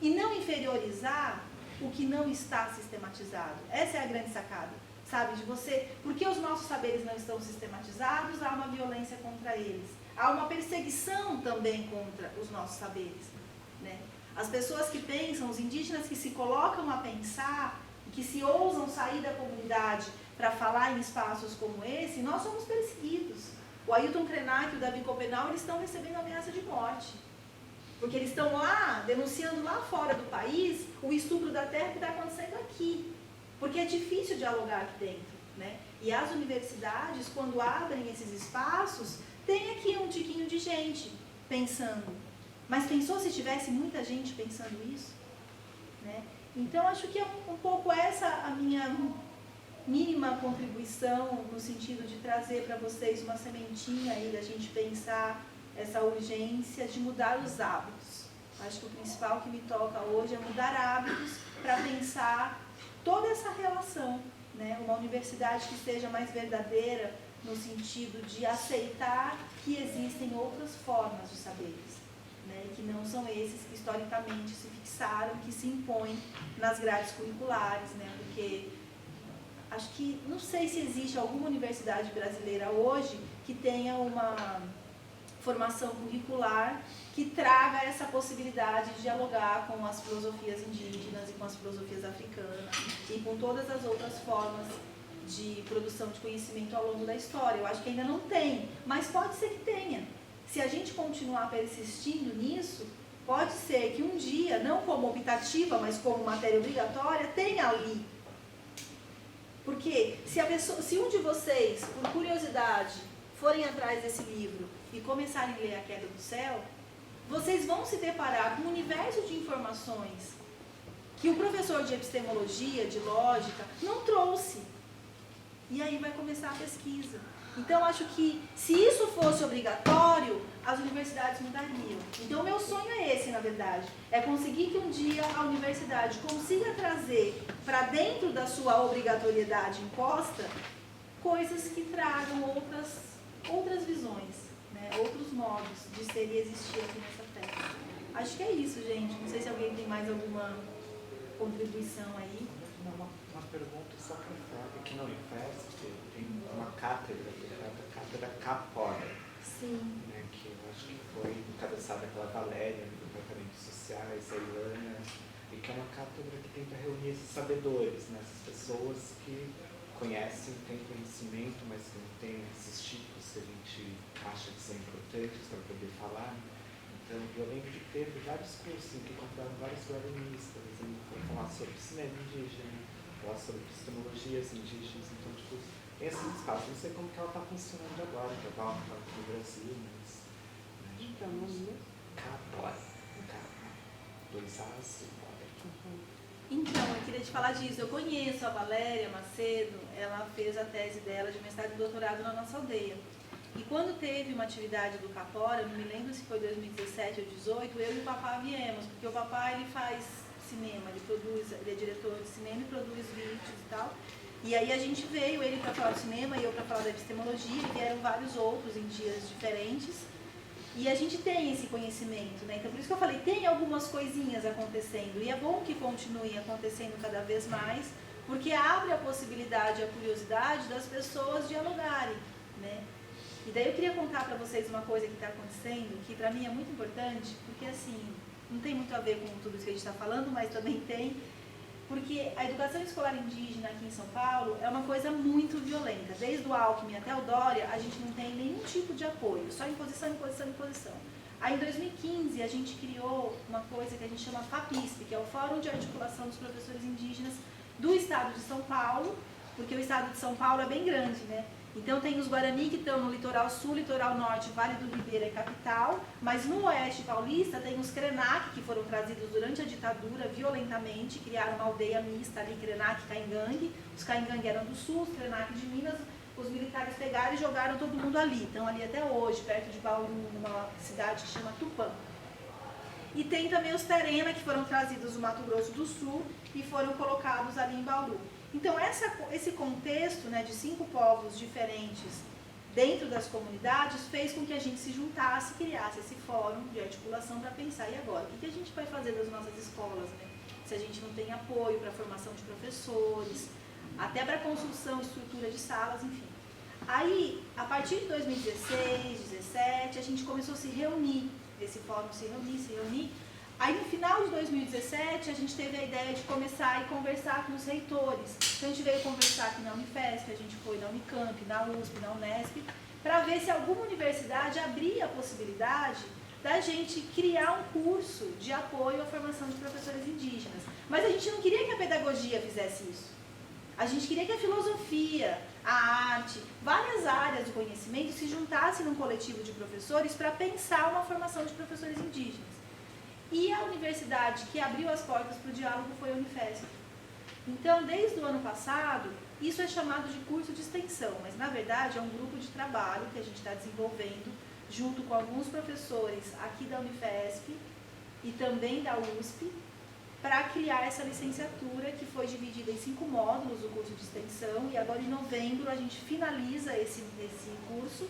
[SPEAKER 1] e não inferiorizar o que não está sistematizado. Essa é a grande sacada, sabe? De você, porque os nossos saberes não estão sistematizados, há uma violência contra eles. Há uma perseguição também contra os nossos saberes, né? As pessoas que pensam, os indígenas que se colocam a pensar, que se ousam sair da comunidade para falar em espaços como esse, nós somos perseguidos. O Ailton Krenak e o Davi Copenau, eles estão recebendo ameaça de morte. Porque eles estão lá, denunciando lá fora do país, o estupro da terra que está acontecendo aqui. Porque é difícil dialogar aqui dentro, né? E as universidades, quando abrem esses espaços, tem aqui um tiquinho de gente pensando. Mas pensou se tivesse muita gente pensando isso? Né? Então, acho que é um pouco essa a minha mínima contribuição, no sentido de trazer para vocês uma sementinha aí da gente pensar essa urgência de mudar os hábitos. Acho que o principal que me toca hoje é mudar hábitos para pensar toda essa relação, né? Uma universidade que seja mais verdadeira no sentido de aceitar que existem outras formas de saberes, né? E que não são esses que historicamente se fixaram, que se impõem nas grades curriculares, né? Porque acho que, não sei se existe alguma universidade brasileira hoje que tenha uma formação curricular que traga essa possibilidade de dialogar com as filosofias indígenas e com as filosofias africanas e com todas as outras formas de produção de conhecimento ao longo da história. Eu acho que ainda não tem, mas pode ser que tenha. Se a gente continuar persistindo nisso, pode ser que um dia, não como optativa, mas como matéria obrigatória, tenha ali. Porque se um de vocês, por curiosidade, forem atrás desse livro e começarem a ler A Queda do Céu, vocês vão se deparar com um universo de informações que o professor de epistemologia, de lógica, não trouxe. E aí vai começar a pesquisa. Então, acho que se isso fosse obrigatório, as universidades mudariam. Então, o meu sonho é esse, na verdade. É conseguir que um dia a universidade consiga trazer para dentro da sua obrigatoriedade imposta coisas que tragam outras visões, né? Outros modos de ser e existir aqui nessa terra. Acho que é isso, gente. Não sei se alguém tem mais alguma contribuição aí.
[SPEAKER 5] Uma pergunta só para falar. Aqui na Unifesp tem uma cátedra, a cátedra Capora,
[SPEAKER 1] Sim.
[SPEAKER 5] né, que eu acho que foi encabeçada pela Valéria, do Departamento de Sociais, a Ilana, e que é uma cátedra que tenta reunir esses sabedores, né, essas pessoas que conhecem, têm conhecimento, mas que não têm esses tipos que a gente acha que são importantes para poder falar. Então, eu lembro de ter vários cursos que contaram vários guaranistas, e foram falar sobre cinema indígena, falar sobre epistemologias indígenas, então, tipo, tem esse espaço. Não sei como que ela está funcionando agora, que ela está no Brasil, mas... Né,
[SPEAKER 6] Então, não é?
[SPEAKER 5] Capora. Dois As,
[SPEAKER 1] Então, eu queria te falar disso. Eu conheço a Valéria Macedo, ela fez a tese dela de mestrado e doutorado na nossa aldeia. E quando teve uma atividade do Capora, não me lembro se foi 2017 ou 2018, eu e o Papá viemos, porque o Papá ele faz cinema, ele é diretor de cinema e produz vídeos e tal. E aí a gente veio, ele para falar do cinema e eu para falar da epistemologia, e vieram vários outros em dias diferentes. E a gente tem esse conhecimento, né? Então por isso que eu falei, tem algumas coisinhas acontecendo, e é bom que continuem acontecendo cada vez mais, porque abre a possibilidade, a curiosidade das pessoas dialogarem, né? E daí eu queria contar para vocês uma coisa que está acontecendo, que para mim é muito importante, porque assim, não tem muito a ver com tudo isso que a gente está falando, mas também tem, porque a educação escolar indígena aqui em São Paulo é uma coisa muito violenta. Desde o Alckmin até o Dória, a gente não tem nenhum tipo de apoio, só imposição, imposição, imposição. Aí em 2015 a gente criou uma coisa que a gente chama FAPISP, que é o Fórum de Articulação dos Professores Indígenas do Estado de São Paulo, porque o Estado de São Paulo é bem grande, né? Então tem os Guarani que estão no litoral sul, litoral norte, Vale do Ribeira e capital, mas no oeste paulista tem os Krenak, que foram trazidos durante a ditadura violentamente, criaram uma aldeia mista ali, Krenak e Caingangue. Os Caingangue eram do sul, os Krenak de Minas, os militares pegaram e jogaram todo mundo ali. Estão ali até hoje, perto de Bauru, numa cidade que chama Tupã. E tem também os Terena, que foram trazidos do Mato Grosso do Sul e foram colocados ali em Bauru. Então, esse contexto, né, de 5 povos diferentes dentro das comunidades fez com que a gente se juntasse e criasse esse fórum de articulação para pensar, e agora? O que a gente vai fazer das nossas escolas, né? Se a gente não tem apoio para a formação de professores, até para a construção, estrutura de salas, enfim. Aí, a partir de 2016, 2017, a gente começou a se reunir, esse fórum se reunir. Aí no final de 2017 a gente teve a ideia de começar a conversar com os reitores. Então a gente veio conversar aqui na Unifesp, a gente foi na Unicamp, na USP, na Unesp, para ver se alguma universidade abria a possibilidade da gente criar um curso de apoio à formação de professores indígenas. Mas a gente não queria que a pedagogia fizesse isso. A gente queria que a filosofia, a arte, várias áreas do conhecimento se juntassem num coletivo de professores para pensar uma formação de professores indígenas. E a universidade que abriu as portas para o diálogo foi a Unifesp. Então, desde o ano passado, isso é chamado de curso de extensão, mas na verdade é um grupo de trabalho que a gente está desenvolvendo junto com alguns professores aqui da Unifesp e também da USP, para criar essa licenciatura que foi dividida em 5 módulos do curso de extensão, e agora em novembro a gente finaliza esse curso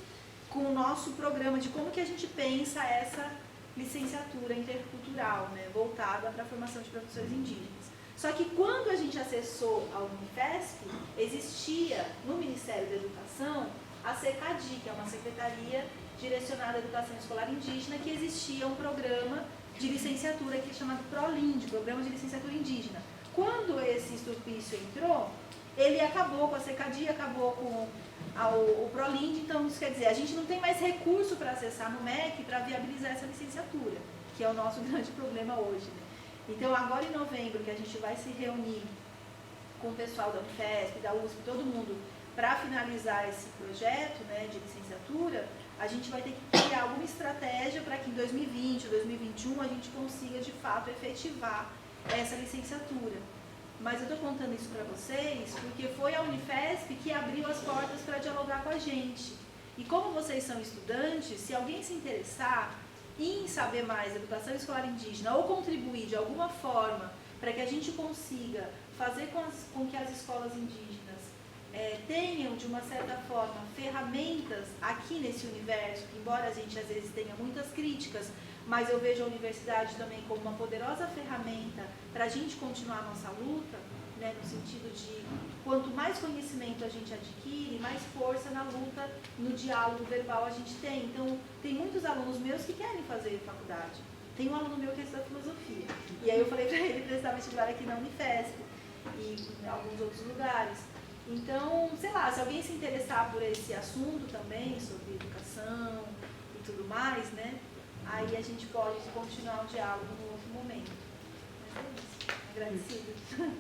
[SPEAKER 1] com o nosso programa de como que a gente pensa essa licenciatura intercultural, né, voltada para a formação de professores indígenas. Só que quando a gente acessou a Unifesp, existia no Ministério da Educação a SECADI, que é uma secretaria direcionado à educação escolar indígena, que existia um programa de licenciatura que é chamado ProLind, Programa de Licenciatura Indígena. Quando esse Esturbício entrou, ele acabou com a CECADI, acabou com o ProLind, então isso quer dizer, a gente não tem mais recurso para acessar no MEC para viabilizar essa licenciatura, que é o nosso grande problema hoje, né? Então, agora em novembro, que a gente vai se reunir com o pessoal da Unifesp, da USP, todo mundo, para finalizar esse projeto, né, de licenciatura, a gente vai ter que criar alguma estratégia para que em 2020, 2021, a gente consiga, de fato, efetivar essa licenciatura. Mas eu estou contando isso para vocês porque foi a Unifesp que abriu as portas para dialogar com a gente. E como vocês são estudantes, se alguém se interessar em saber mais da educação escolar indígena ou contribuir de alguma forma para que a gente consiga fazer com que as escolas indígenas tenham, de uma certa forma, ferramentas aqui nesse universo, que embora a gente às vezes tenha muitas críticas, mas eu vejo a universidade também como uma poderosa ferramenta para a gente continuar a nossa luta, né, no sentido de quanto mais conhecimento a gente adquire, mais força na luta, no diálogo verbal a gente tem. Então, tem muitos alunos meus que querem fazer faculdade. Tem um aluno meu que estuda filosofia. E aí eu falei para ele prestar vestibular aqui na Unifesp e em alguns outros lugares. Então, sei lá, se alguém se interessar por esse assunto também, sobre educação e tudo mais, né? Aí a gente pode continuar o diálogo no outro momento. Mas é isso. Agradecida.